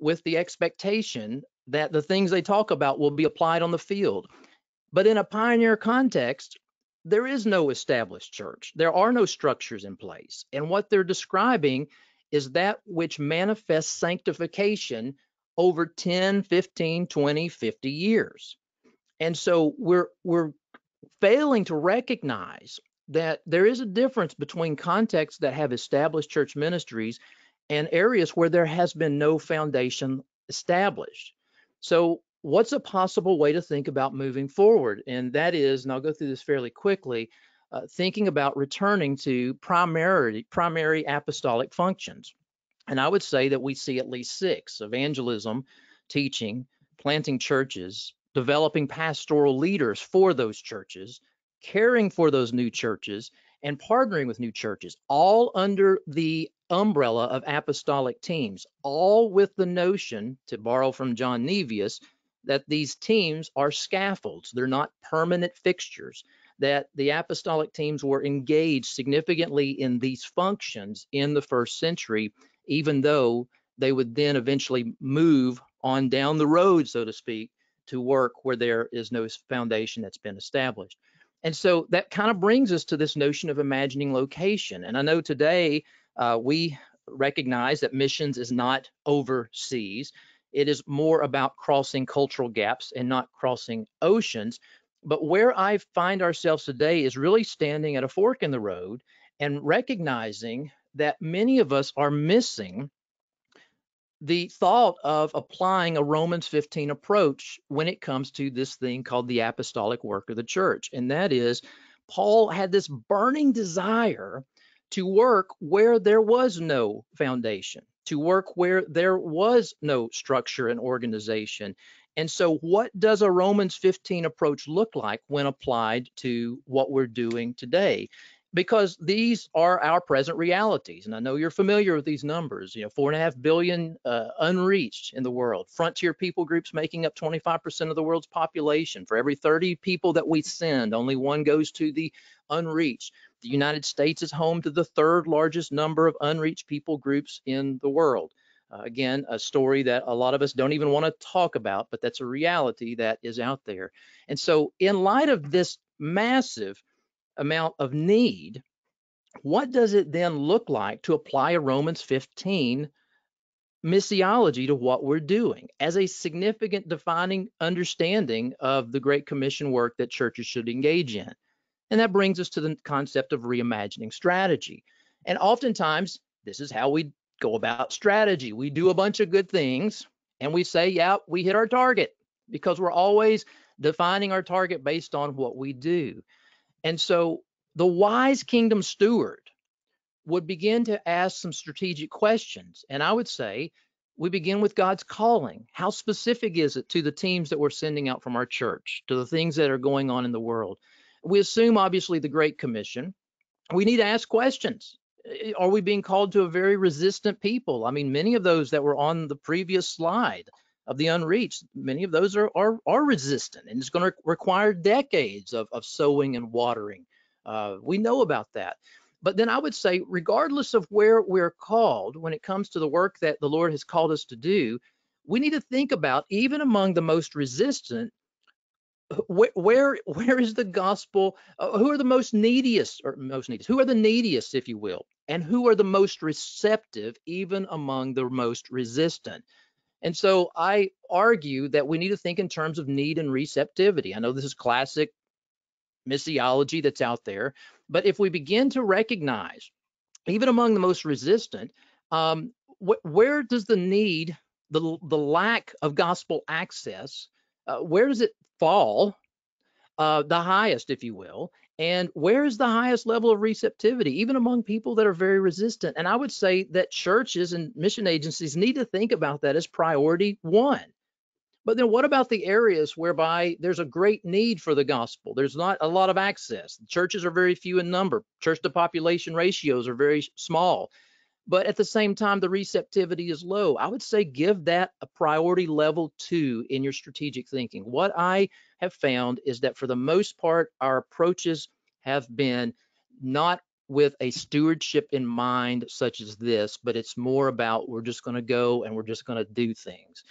with the expectation that the things they talk about will be applied on the field. But in a pioneer context, there is no established church. There are no structures in place. And what they're describing is that which manifests sanctification over 10, 15, 20, 50 years. And so we're failing to recognize that there is a difference between contexts that have established church ministries and areas where there has been no foundation established. So what's a possible way to think about moving forward? And that is, and I'll go through this fairly quickly, thinking about returning to primary apostolic functions. And I would say that we see at least 6: evangelism, teaching, planting churches, developing pastoral leaders for those churches, caring for those new churches, and partnering with new churches, all under the umbrella of apostolic teams, all with the notion, to borrow from John Nevius, that these teams are scaffolds. They're not permanent fixtures, that the apostolic teams were engaged significantly in these functions in the first century, even though they would then eventually move on down the road, so to speak, to work where there is no foundation that's been established. And so that kind of brings us to this notion of imagining location. And I know today we recognize that missions is not overseas. It is more about crossing cultural gaps and not crossing oceans. But where I find ourselves today is really standing at a fork in the road and recognizing that many of us are missing the thought of applying a Romans 15 approach when it comes to this thing called the apostolic work of the church. And that is, Paul had this burning desire to work where there was no foundation, to work where there was no structure and organization. And so what does a Romans 15 approach look like when applied to what we're doing today? Because these are our present realities. And I know you're familiar with these numbers, 4.5 billion unreached in the world, frontier people groups making up 25% of the world's population. For every 30 people that we send, only one goes to the unreached. The United States is home to the 3rd largest number of unreached people groups in the world. Again, a story that a lot of us don't even want to talk about, but that's a reality that is out there. And so in light of this massive amount of need, what does it then look like to apply a Romans 15 missiology to what we're doing as a significant defining understanding of the Great Commission work that churches should engage in? And that brings us to the concept of reimagining strategy. And oftentimes, this is how we go about strategy. We do a bunch of good things and we say, yeah, we hit our target, because we're always defining our target based on what we do. And so the wise kingdom steward would begin to ask some strategic questions. And I would say we begin with God's calling. How specific is it to the teams that we're sending out from our church, to the things that are going on in the world? We assume, obviously, the Great Commission. We need to ask questions. Are we being called to a very resistant people? I mean, many of those that were on the previous slide of the unreached, many of those are resistant, and it's going to require decades of sowing and watering. We know about that. But then I would say, regardless of where we're called, when it comes to the work that the Lord has called us to do, we need to think about, even among the most resistant, where is the gospel? Who are the most neediest, who are the neediest, if you will, and who are the most receptive, even among the most resistant? And so I argue that we need to think in terms of need and receptivity. I know this is classic missiology that's out there, but if we begin to recognize, even among the most resistant, where does the need, the lack of gospel access, where does it fall the highest, if you will? And where is the highest level of receptivity, even among people that are very resistant? And I would say that churches and mission agencies need to think about that as priority one. But then what about the areas whereby there's a great need for the gospel? There's not a lot of access. Churches are very few in number. Church to population ratios are very small. But at the same time, the receptivity is low. I would say give that a priority level 2 in your strategic thinking. What I have found is that for the most part, our approaches have been not with a stewardship in mind such as this, but it's more about we're just going to go and we're just going to do things.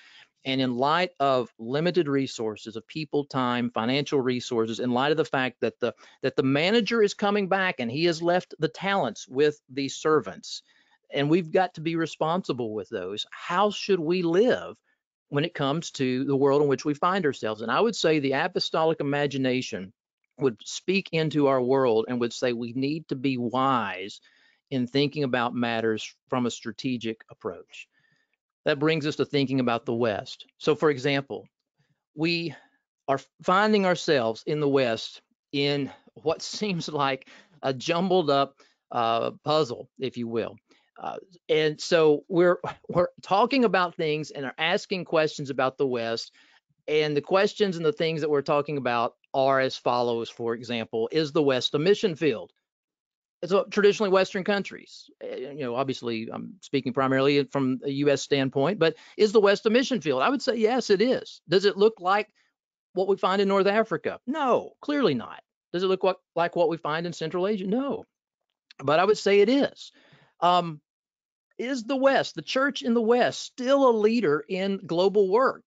And in light of limited resources of people, time, financial resources, in light of the fact that the manager is coming back and he has left the talents with the servants, and we've got to be responsible with those, how should we live when it comes to the world in which we find ourselves? And I would say the apostolic imagination would speak into our world and would say we need to be wise in thinking about matters from a strategic approach. That brings us to thinking about the West. So, for example, we are finding ourselves in the West in what seems like a jumbled up puzzle, if you will. And so we're talking about things and are asking questions about the West. And the questions and the things that we're talking about are as follows. For example, is the West a mission field? It's traditionally Western countries. Obviously, I'm speaking primarily from a U.S. standpoint, but is the West a mission field? I would say yes, it is. Does it look like what we find in North Africa? No, clearly not. Does it look like what we find in Central Asia? No, but I would say it is. Is the West, the church in the West, still a leader in global work?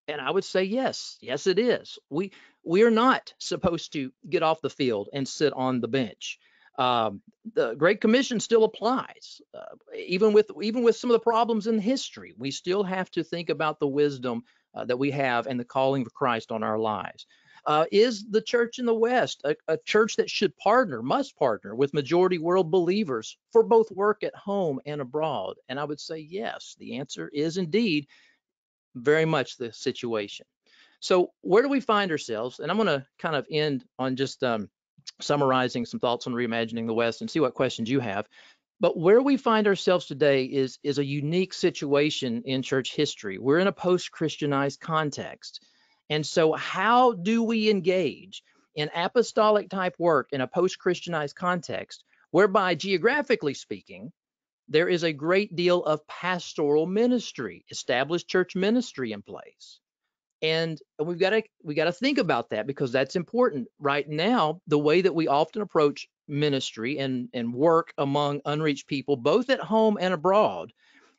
And I would say yes, it is. We are not supposed to get off the field and sit on the bench. The Great Commission still applies, even with some of the problems in history. We still have to think about the wisdom that we have and the calling of Christ on our lives. Is the church in the West a church that must partner with majority world believers for both work at home and abroad? And I would say yes. The answer is indeed very much the situation. So where do we find ourselves? And I'm going to kind of end on just summarizing some thoughts on reimagining the West and see what questions you have. But where we find ourselves today is a unique situation in church history. We're in a post-Christianized context. And so how do we engage in apostolic type work in a post-Christianized context, whereby geographically speaking, there is a great deal of pastoral ministry, established church ministry in place. And we got to think about that, because that's important. Right now, the way that we often approach ministry and work among unreached people, both at home and abroad,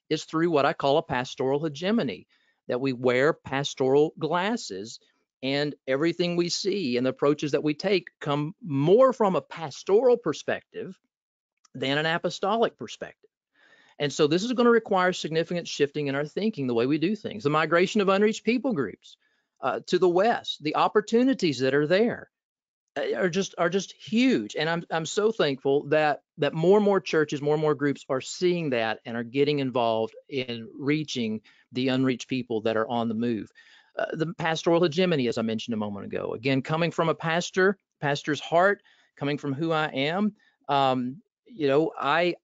is through what I call a pastoral hegemony, that we wear pastoral glasses, and everything we see and the approaches that we take come more from a pastoral perspective than an apostolic perspective. And so this is going to require significant shifting in our thinking, the way we do things. The migration of unreached people groups to the West, the opportunities that are there are just huge. And I'm so thankful that more and more churches, more and more groups are seeing that and are getting involved in reaching the unreached people that are on the move. The pastoral hegemony, as I mentioned a moment ago, again, coming from a pastor's heart, coming from who I am, I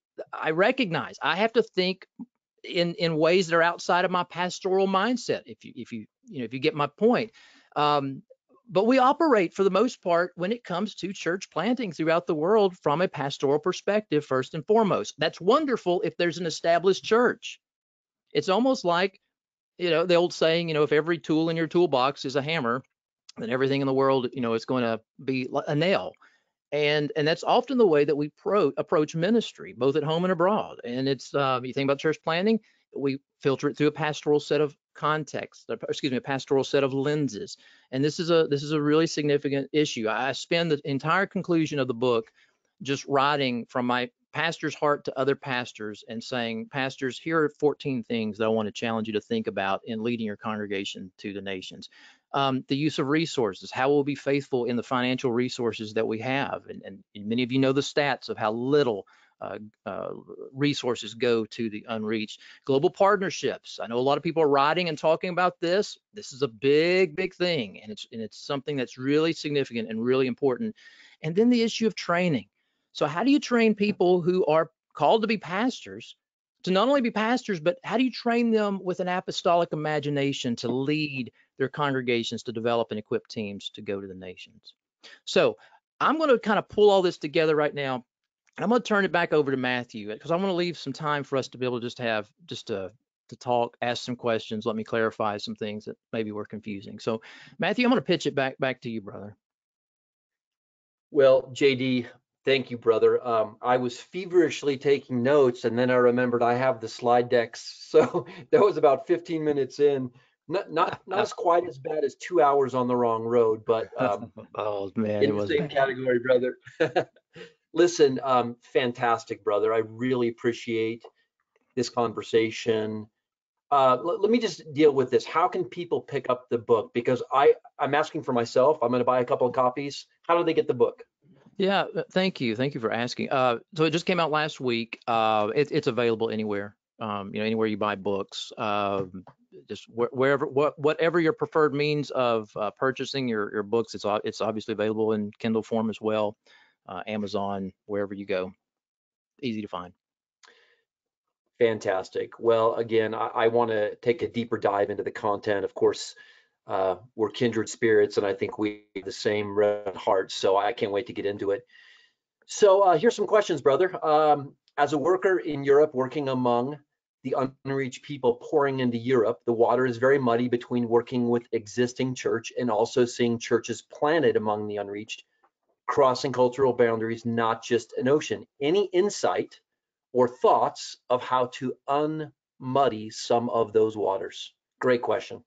recognize I have to think in ways that are outside of my pastoral mindset, if you get my point. But we operate, for the most part, when it comes to church planting throughout the world, from a pastoral perspective, first and foremost. That's wonderful if there's an established church. It's almost like, the old saying, if every tool in your toolbox is a hammer, then everything in the world, is going to be a nail. And that's often the way that we approach ministry, both at home and abroad. And it's, you think about church planting, we filter it through a pastoral set of context, a pastoral set of lenses. And this is a really significant issue. I spend the entire conclusion of the book just writing from my pastor's heart to other pastors and saying, pastors, here are 14 things that I want to challenge you to think about in leading your congregation to the nations. The use of resources, how we'll be faithful in the financial resources that we have. And many of you know the stats of how little resources go to the unreached. Global partnerships. I know a lot of people are writing and talking about this. This is a big, big thing. And it's something that's really significant and really important. And then the issue of training. So how do you train people who are called to be pastors to not only be pastors, but how do you train them with an apostolic imagination to lead their congregations, to develop and equip teams to go to the nations? So I'm going to kind of pull all this together right now. I'm going to turn it back over to Matthew, because I want to leave some time for us to be able to to talk, ask some questions, let me clarify some things that maybe were confusing. So Matthew, I'm going to pitch it back to you, brother. Well, JD, Thank you, brother. I was feverishly taking notes, and then I remembered I have the slide decks. So that was about 15 minutes in. Not as quite as bad as 2 hours on the wrong road, but Oh man, it in the was same bad. category, brother. Listen, fantastic, brother. I really appreciate this conversation. Let me just deal with this. How can people pick up the book? Because I'm asking for myself. I'm going to buy a couple of copies. How do they get the book? Yeah, thank you. Thank you for asking. So it just came out last week. It's available anywhere. Anywhere you buy books. Just wherever, whatever your preferred means of purchasing your books. It's obviously available in Kindle form as well. Amazon, wherever you go, easy to find. Fantastic. Well, again, I want to take a deeper dive into the content. Of course, we're kindred spirits, and I think we have the same red hearts. So I can't wait to get into it. So here's some questions, brother. As a worker in Europe, working among the unreached people pouring into Europe, the water is very muddy between working with existing church and also seeing churches planted among the unreached, crossing cultural boundaries, not just an ocean. Any insight or thoughts of how to unmuddy some of those waters? Great question.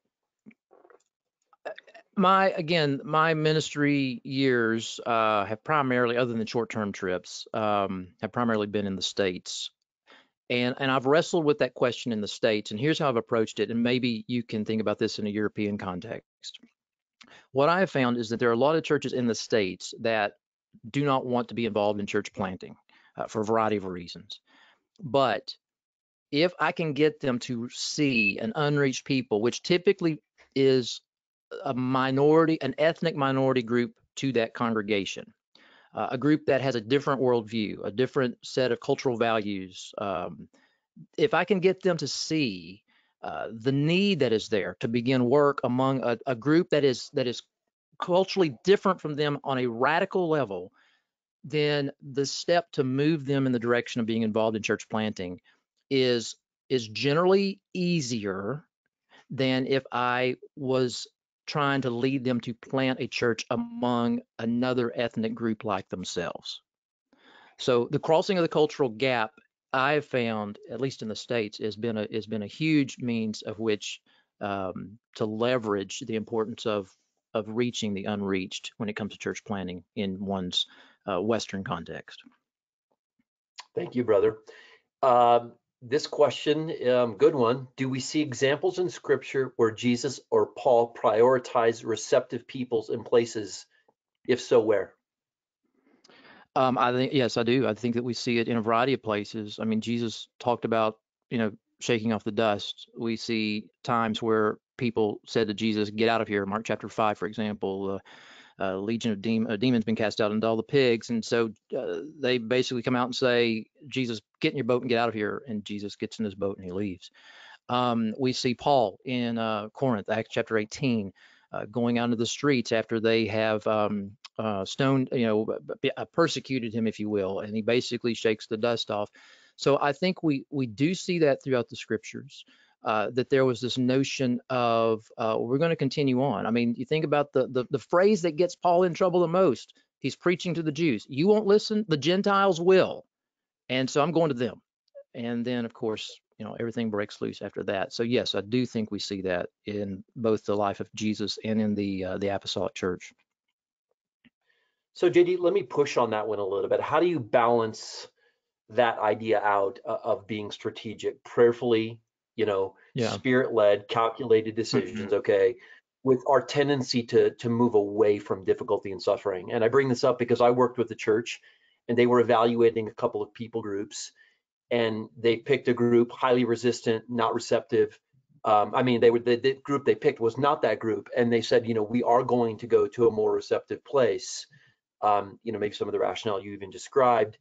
My ministry years have primarily, other than short-term trips, have primarily been in the States. And I've wrestled with that question in the States, and here's how I've approached it. And maybe you can think about this in a European context. What I have found is that there are a lot of churches in the States that do not want to be involved in church planting for a variety of reasons. But if I can get them to see an unreached people, which typically is a minority, an ethnic minority group to that congregation, a group that has a different worldview, a different set of cultural values. If I can get them to see the need that is there to begin work among a group that is culturally different from them on a radical level, then the step to move them in the direction of being involved in church planting is generally easier than if I was trying to lead them to plant a church among another ethnic group like themselves. So the crossing of the cultural gap, I've found, at least in the States, has been a huge means of which to leverage the importance of reaching the unreached when it comes to church planting in one's Western context. Thank you, brother. This question, good one. Do we see examples in scripture where Jesus or Paul prioritized receptive peoples and places? If so, where? I think, yes, I do. I think that we see it in a variety of places. I mean, Jesus talked about, shaking off the dust. We see times where people said to Jesus, "Get out of here." Mark chapter 5, for example, legion of demons been cast out into all the pigs. And so they basically come out and say, "Jesus, get in your boat and get out of here." And Jesus gets in his boat and he leaves. We see Paul in Corinth, Acts chapter 18, going out into the streets after they have stoned, persecuted him, if you will, and he basically shakes the dust off. So I think we do see that throughout the scriptures, that there was this notion of we're going to continue on. I mean, you think about the phrase that gets Paul in trouble the most. He's preaching to the Jews. You won't listen, the Gentiles will, and so I'm going to them. And then, of course, everything breaks loose after that. So yes, I do think we see that in both the life of Jesus and in the Apostolic Church. So JD, let me push on that one a little bit. How do you balance that idea out of being strategic, prayerfully, Yeah. spirit-led, calculated decisions, okay, with our tendency to move away from difficulty and suffering? And I bring this up because I worked with the church and they were evaluating a couple of people groups, and they picked a group highly resistant, not receptive. The group they picked was not that group, and they said, we are going to go to a more receptive place. Maybe some of the rationale you even described,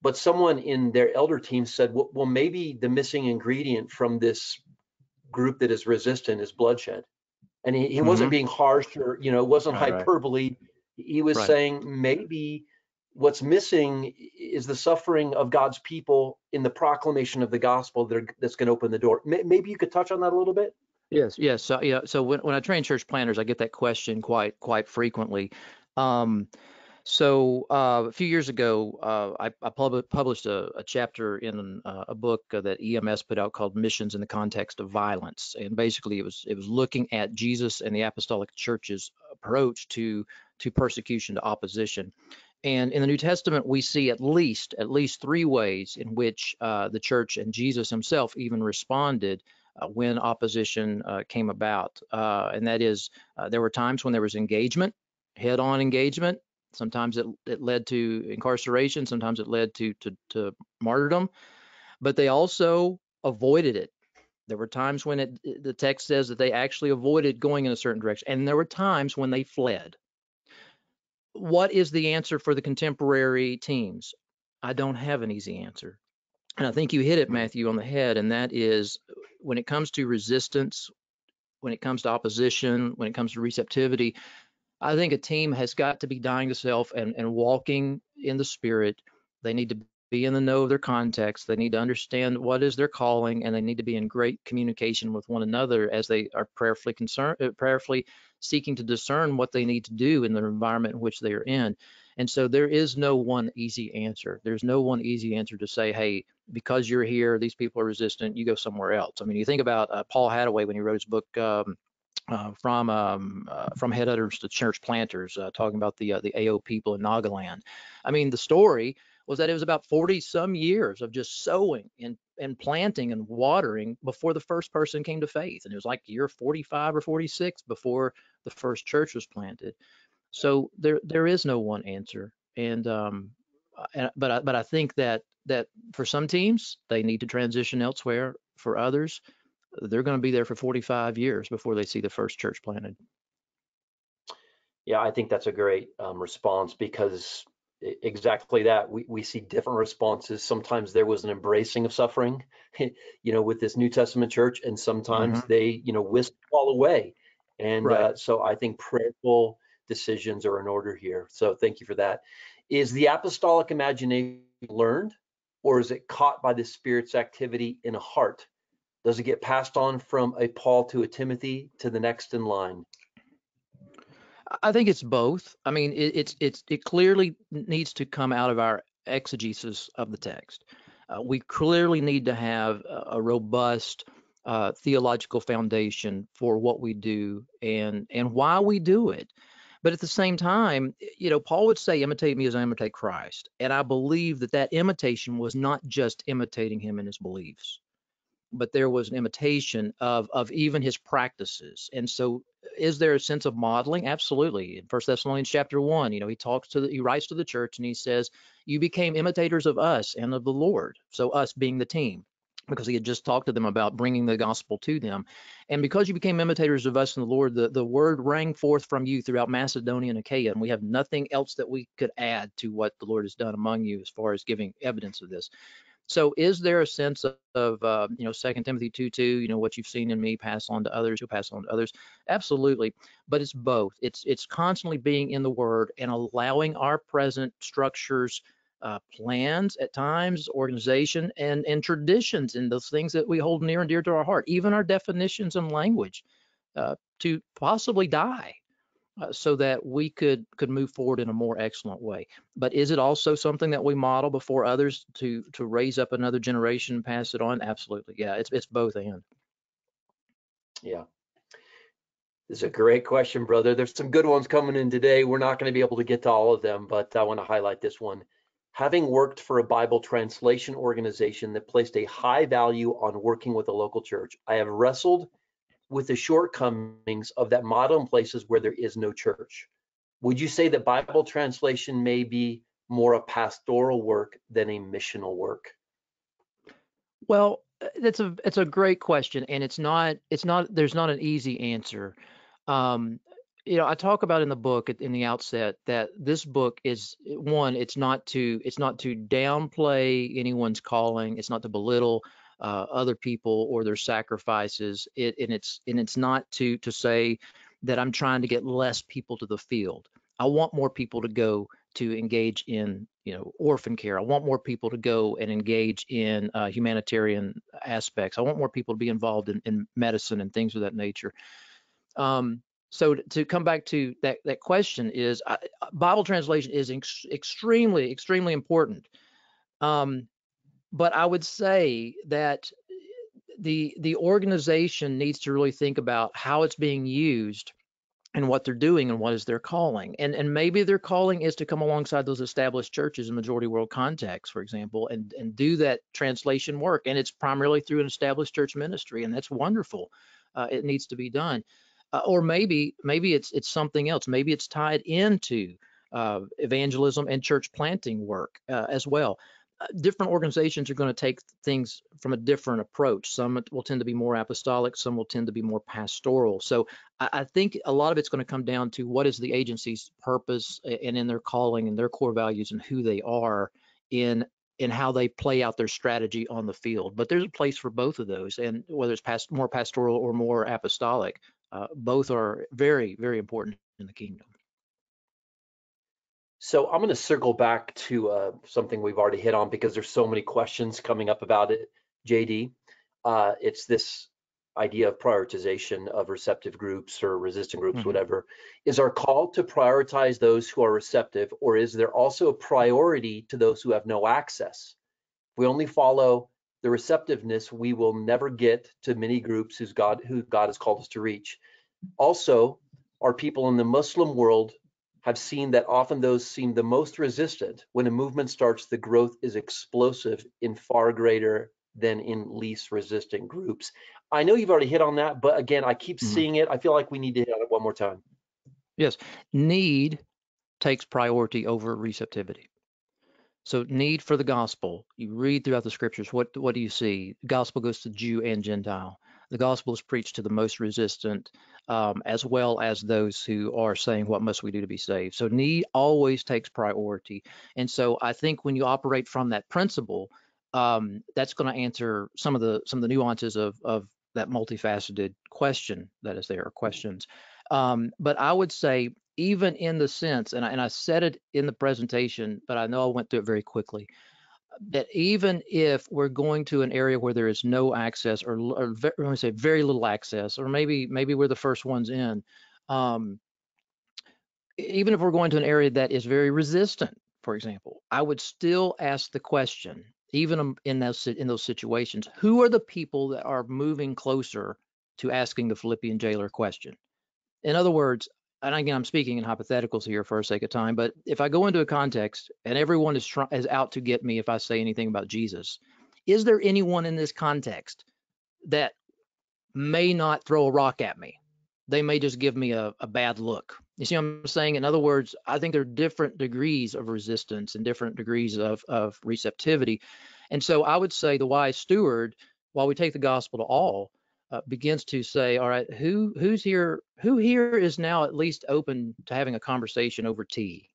but someone in their elder team said, well, maybe the missing ingredient from this group that is resistant is bloodshed. And he wasn't being harsh, or, it wasn't Right. hyperbole. He was Right. saying maybe what's missing is the suffering of God's people in the proclamation of the gospel that's going to open the door. Maybe you could touch on that a little bit. Yes. Yes. So when I train church planners, I get that question quite frequently. So a few years ago, I published a chapter in a book that EMS put out called Missions in the Context of Violence. And basically it was looking at Jesus and the Apostolic Church's approach to persecution, to opposition. And in the New Testament, we see at least three ways in which the church and Jesus himself even responded when opposition came about. And that is, there were times when there was engagement, head-on engagement. Sometimes it led to incarceration. Sometimes it led to martyrdom. But they also avoided it. There were times when the text says that they actually avoided going in a certain direction. And there were times when they fled. What is the answer for the contemporary teams? I don't have an easy answer. And I think you hit it, Matthew, on the head. And that is, when it comes to resistance, when it comes to opposition, when it comes to receptivity, I think a team has got to be dying to self and walking in the Spirit. They need to be in the know of their context. They need to understand what is their calling, and they need to be in great communication with one another as they are prayerfully seeking to discern what they need to do in the environment in which they are in. And so there is no one easy answer. There's no one easy answer to say, hey, because you're here, these people are resistant, you go somewhere else. I mean, you think about Paul Hadaway when he wrote his book, from headhunters to church planters, talking about the AO people in Nagaland. I mean, the story was that it was about 40 some years of just sowing and planting and watering before the first person came to faith. And it was like year 45 or 46 before the first church was planted. So there is no one answer. But I think that for some teams, they need to transition elsewhere. For others, they're going to be there for 45 years before they see the first church planted. Yeah, I think that's a great response, because exactly that. We see different responses. Sometimes there was an embracing of suffering, with this New Testament church, and sometimes they, whisked it all away. And Right. so I think prayerful decisions are in order here. So thank you for that. Is the apostolic imagination learned, or is it caught by the Spirit's activity in a heart? Does it get passed on from a Paul to a Timothy to the next in line? I think it's both. I mean, it clearly needs to come out of our exegesis of the text. We clearly need to have a robust theological foundation for what we do and why we do it. But at the same time, Paul would say, imitate me as I imitate Christ. And I believe that imitation was not just imitating him in his beliefs, but there was an imitation of even his practices. And so is there a sense of modeling? Absolutely. In 1 Thessalonians chapter 1, he writes to the church and he says, you became imitators of us and of the Lord. So us being the team, because he had just talked to them about bringing the gospel to them. And because you became imitators of us and the Lord, the word rang forth from you throughout Macedonia and Achaia. And we have nothing else that we could add to what the Lord has done among you as far as giving evidence of this. So is there a sense of 2 Timothy 2:2, what you've seen in me, pass on to others, you'll pass on to others? Absolutely. But it's both. It's constantly being in the Word and allowing our present structures, plans at times, organization, and traditions, and those things that we hold near and dear to our heart, even our definitions and language, to possibly die. So that we could move forward in a more excellent way. But is it also something that we model before others to raise up another generation and pass it on? Absolutely. Yeah, it's both and. Yeah. This is a great question, brother. There's some good ones coming in today. We're not going to be able to get to all of them, but I want to highlight this one. Having worked for a Bible translation organization that placed a high value on working with a local church, I have wrestled with the shortcomings of that model in places where there is no church. Would you say that Bible translation may be more a pastoral work than a missional work? Well, it's a great question, and there's not an easy answer. Um, I talk about in the book in the outset that this book is one. It's not to downplay anyone's calling. It's not to belittle other people or their sacrifices. And it's not to say that I'm trying to get less people to the field. I want more people to go to engage in orphan care. I want more people to go and engage in humanitarian aspects. I want more people to be involved in medicine and things of that nature. So to come back to that question is Bible translation is extremely important. But I would say that the organization needs to really think about how it's being used and what they're doing and what is their calling. And maybe their calling is to come alongside those established churches in majority world context, for example, and do that translation work. And it's primarily through an established church ministry, and that's wonderful. It needs to be done. Or maybe it's something else. Maybe it's tied into evangelism and church planting work as well. Different organizations are going to take things from a different approach. Some will tend to be more apostolic, some will tend to be more pastoral. So I think a lot of it's going to come down to what is the agency's purpose and in their calling and their core values and who they are in how they play out their strategy on the field. But there's a place for both of those, and whether it's more pastoral or more apostolic, both are very, very important in the kingdom. So I'm going to circle back to something we've already hit on because there's so many questions coming up about it, JD. It's this idea of prioritization of receptive groups or resistant groups, whatever. Is our call to prioritize those who are receptive, or is there also a priority to those who have no access? If we only follow the receptiveness, we will never get to many groups who God has called us to reach. Also, our people in the Muslim world have seen that often those seem the most resistant. When a movement starts, the growth is explosive in far greater than in least resistant groups. I know you've already hit on that, but again, I keep seeing it. I feel like we need to hit on it one more time. Yes, need takes priority over receptivity. So need for the gospel, you read throughout the scriptures, what do you see? The gospel goes to Jew and Gentile. The gospel is preached to the most resistant, as well as those who are saying, what must we do to be saved? So need always takes priority. And so I think when you operate from that principle, that's going to answer some of the nuances of that multifaceted question that is there, or questions. But I would say, even in the sense, and I said it in the presentation, but I know I went through it very quickly, that even if we're going to an area where there is no access, or let me say very little access, or maybe we're the first ones in, even if we're going to an area that is very resistant, for example, I would still ask the question, even in those situations, who are the people that are moving closer to asking the Philippian jailer question? In other words, and again, I'm speaking in hypotheticals here for the sake of time, but if I go into a context and everyone is out to get me if I say anything about Jesus, is there anyone in this context that may not throw a rock at me? They may just give me a bad look. You see what I'm saying? In other words, I think there are different degrees of resistance and different degrees of receptivity. And so I would say the wise steward, while we take the gospel to all, begins to say, all right, who here is now at least open to having a conversation over tea?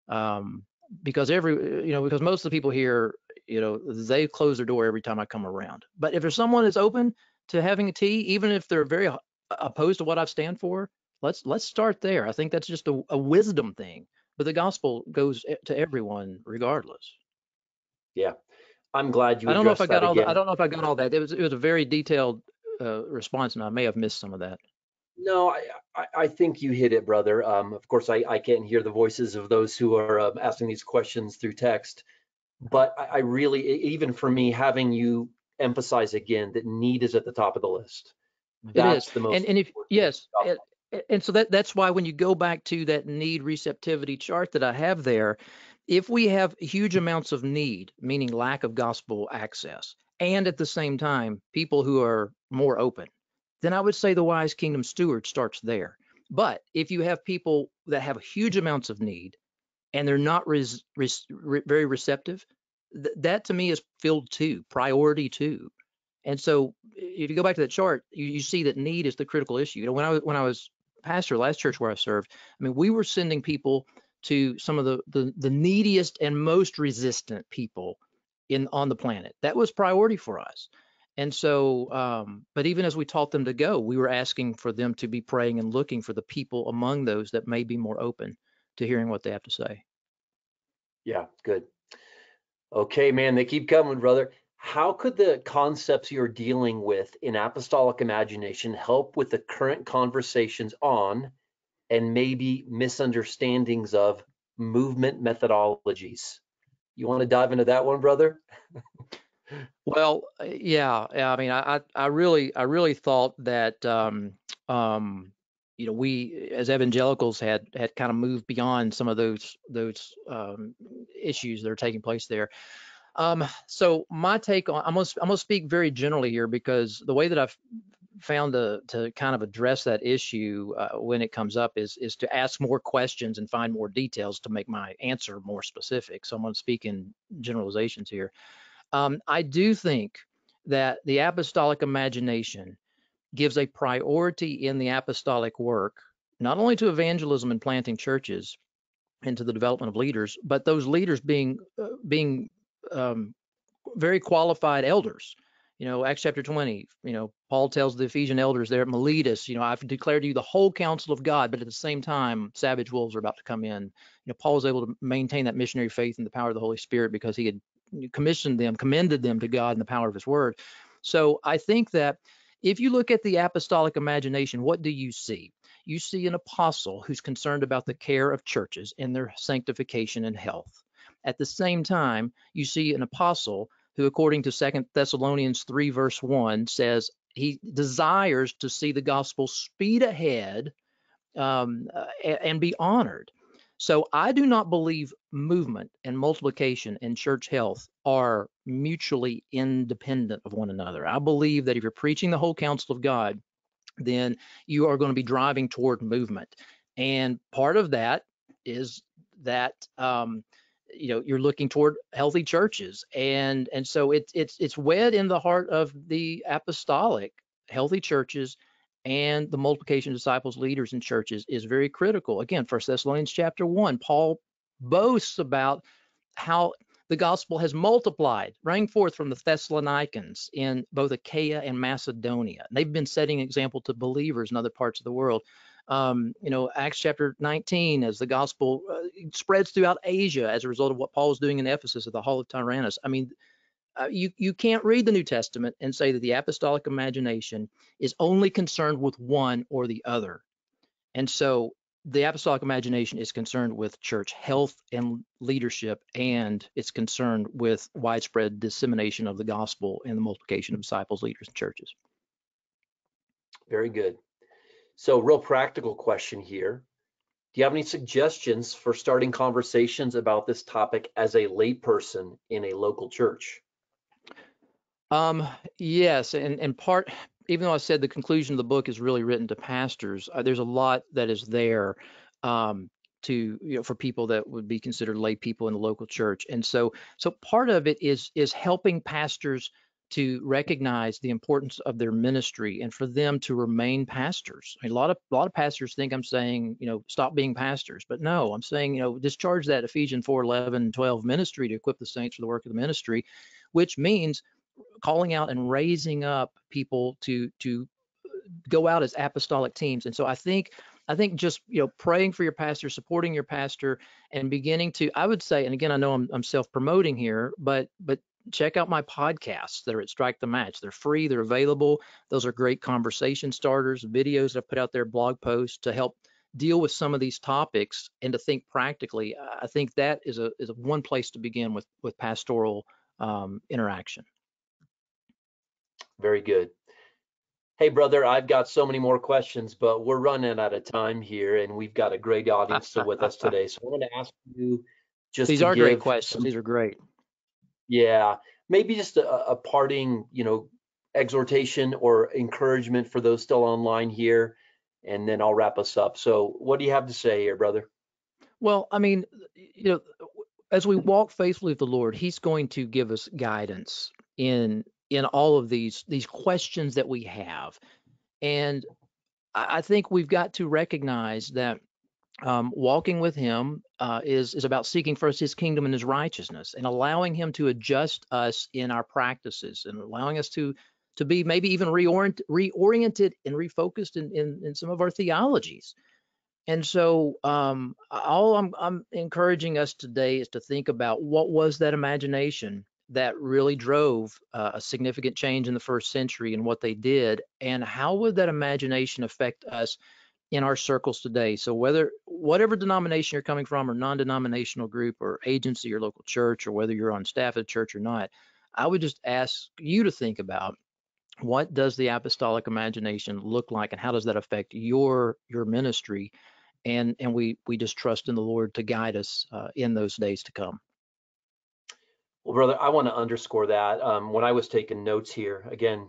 Because because most of the people here, they close their door every time I come around. But if there's someone that's open to having a tea, even if they're very opposed to what I stand for, let's start there. I think that's just a wisdom thing. But the gospel goes to everyone regardless. Yeah, I'm glad you I don't know if I addressed that got all that. I again. don't know if I got all that. It was a very detailed response, and I may have missed some of that. No, I think you hit it, brother. Of course, I can't hear the voices of those who are asking these questions through text, but I really, even for me, having you emphasize again that need is at the top of the list. It is. That's the most And if important yes, stuff. and so that's why when you go back to that need receptivity chart that I have there, if we have huge amounts of need, meaning lack of gospel access, and at the same time people who are more open, then I would say the wise kingdom steward starts there. But if you have people that have huge amounts of need and they're not very receptive, that to me is field two, priority two. And so if you go back to that chart, you see that need is the critical issue. When I was pastor last church where I served, I mean, we were sending people to some of the neediest and most resistant people on the planet. That was priority for us. And so, but even as we taught them to go, we were asking for them to be praying and looking for the people among those that may be more open to hearing what they have to say. Yeah, good. Okay, man, they keep coming, brother. how could the concepts you're dealing with in apostolic imagination help with the current conversations on and maybe misunderstandings of movement methodologies? You want to dive into that one, brother? Well, yeah. I mean, I really thought that we as evangelicals had kind of moved beyond some of those issues that are taking place there. So my take on, I'm gonna speak very generally here, because the way that I've found to kind of address that issue when it comes up is to ask more questions and find more details to make my answer more specific. So I'm going to speak in generalizations here. I do think that the apostolic imagination gives a priority in the apostolic work, not only to evangelism and planting churches and to the development of leaders, but those leaders being um, very qualified elders. Acts chapter 20, Paul tells the Ephesian elders there at Miletus, I've declared to you the whole counsel of God, but at the same time, savage wolves are about to come in. Paul was able to maintain that missionary faith and the power of the Holy Spirit because he had commended them to God and the power of his word. So I think that if you look at the apostolic imagination, what do you see? You see an apostle who's concerned about the care of churches and their sanctification and health. At the same time, you see an apostle who, according to 2 Thessalonians 3, verse 1, says he desires to see the gospel speed ahead and be honored. So I do not believe movement and multiplication and church health are mutually independent of one another. I believe that if you're preaching the whole counsel of God, then you are going to be driving toward movement. And part of that is that you're looking toward healthy churches, and so it's wed in the heart of the apostolic. Healthy churches and the multiplication of disciples, leaders in churches is very critical. Again, 1 Thessalonians chapter 1, Paul boasts about how the gospel has multiplied, rang forth from the Thessalonians in both Achaia and Macedonia. They've been setting example to believers in other parts of the world. Acts chapter 19, as the gospel spreads throughout Asia as a result of what Paul was doing in Ephesus at the Hall of Tyrannus. I mean, you can't read the New Testament and say that the apostolic imagination is only concerned with one or the other. And so the apostolic imagination is concerned with church health and leadership, and it's concerned with widespread dissemination of the gospel and the multiplication of disciples, leaders, and churches. Very good. So, real practical question here. Do you have any suggestions for starting conversations about this topic as a layperson in a local church? Yes, and part, even though I said the conclusion of the book is really written to pastors, there's a lot that is there for people that would be considered lay people in the local church. And so part of it is helping pastors to recognize the importance of their ministry and for them to remain pastors. I mean, a lot of pastors think I'm saying, stop being pastors, but no, I'm saying, discharge that Ephesians 4:11-12 ministry to equip the saints for the work of the ministry, which means calling out and raising up people to go out as apostolic teams. And so I think just praying for your pastor, supporting your pastor, and beginning to, I would say, and again, I know I'm self-promoting here, but check out my podcasts that are at Strike the Match. They're free, they're available. Those are great conversation starters, videos I've put out there, blog posts to help deal with some of these topics and to think practically. I think that is a one place to begin with pastoral interaction. Very good. Hey, brother, I've got so many more questions, but we're running out of time here, and we've got a great audience still with us today. So I want to ask you just These to are great give questions. These are great. yeah, maybe just a parting, exhortation or encouragement for those still online here, and then I'll wrap us up. So what do you have to say here, brother? Well, I mean, as we walk faithfully with the Lord, He's going to give us guidance in all of these questions that we have. And I think we've got to recognize that walking with Him is about seeking first His kingdom and His righteousness, and allowing Him to adjust us in our practices, and allowing us to be maybe even reoriented and refocused in some of our theologies. And so all I'm encouraging us today is to think about what was that imagination that really drove a significant change in the first century and what they did, and how would that imagination affect us in our circles today? So whatever denomination you're coming from, or non-denominational group or agency or local church, or whether you're on staff at a church or not, I would just ask you to think about, what does the apostolic imagination look like, and how does that affect your ministry? And we just trust in the Lord to guide us in those days to come. Well, brother, I want to underscore that. When I was taking notes here, again,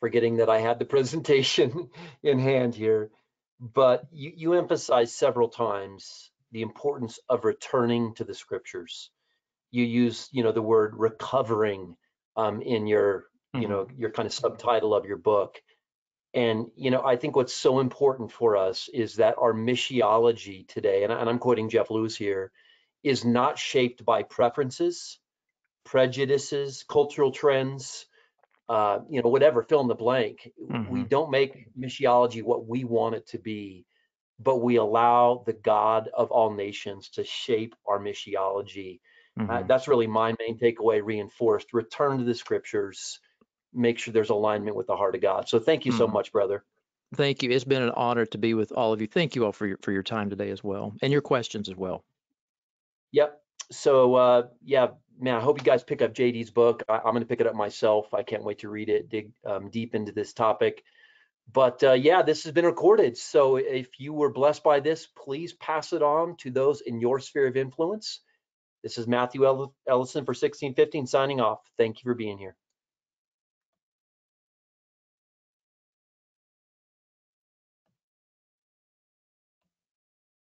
forgetting that I had the presentation in hand here, but you emphasized several times the importance of returning to the scriptures. You use, the word recovering in your, your kind of subtitle of your book. And, I think what's so important for us is that our missiology today, and I'm quoting Jeff Lewis here, is not shaped by preferences, prejudices, cultural trends, whatever, fill in the blank. We don't make missiology what we want it to be, but we allow the God of all nations to shape our missiology. That's really my main takeaway, reinforced. Return to the scriptures, make sure there's alignment with the heart of God. So thank you so much, brother. Thank you. It's been an honor to be with all of you. Thank you all for your time today as well, and your questions as well. Yep. So yeah, man, I hope you guys pick up JD's book. I'm going to pick it up myself. I can't wait to read it, dig deep into this topic. But yeah, this has been recorded. So if you were blessed by this, please pass it on to those in your sphere of influence. This is Matthew Ellison for 1615 signing off. Thank you for being here.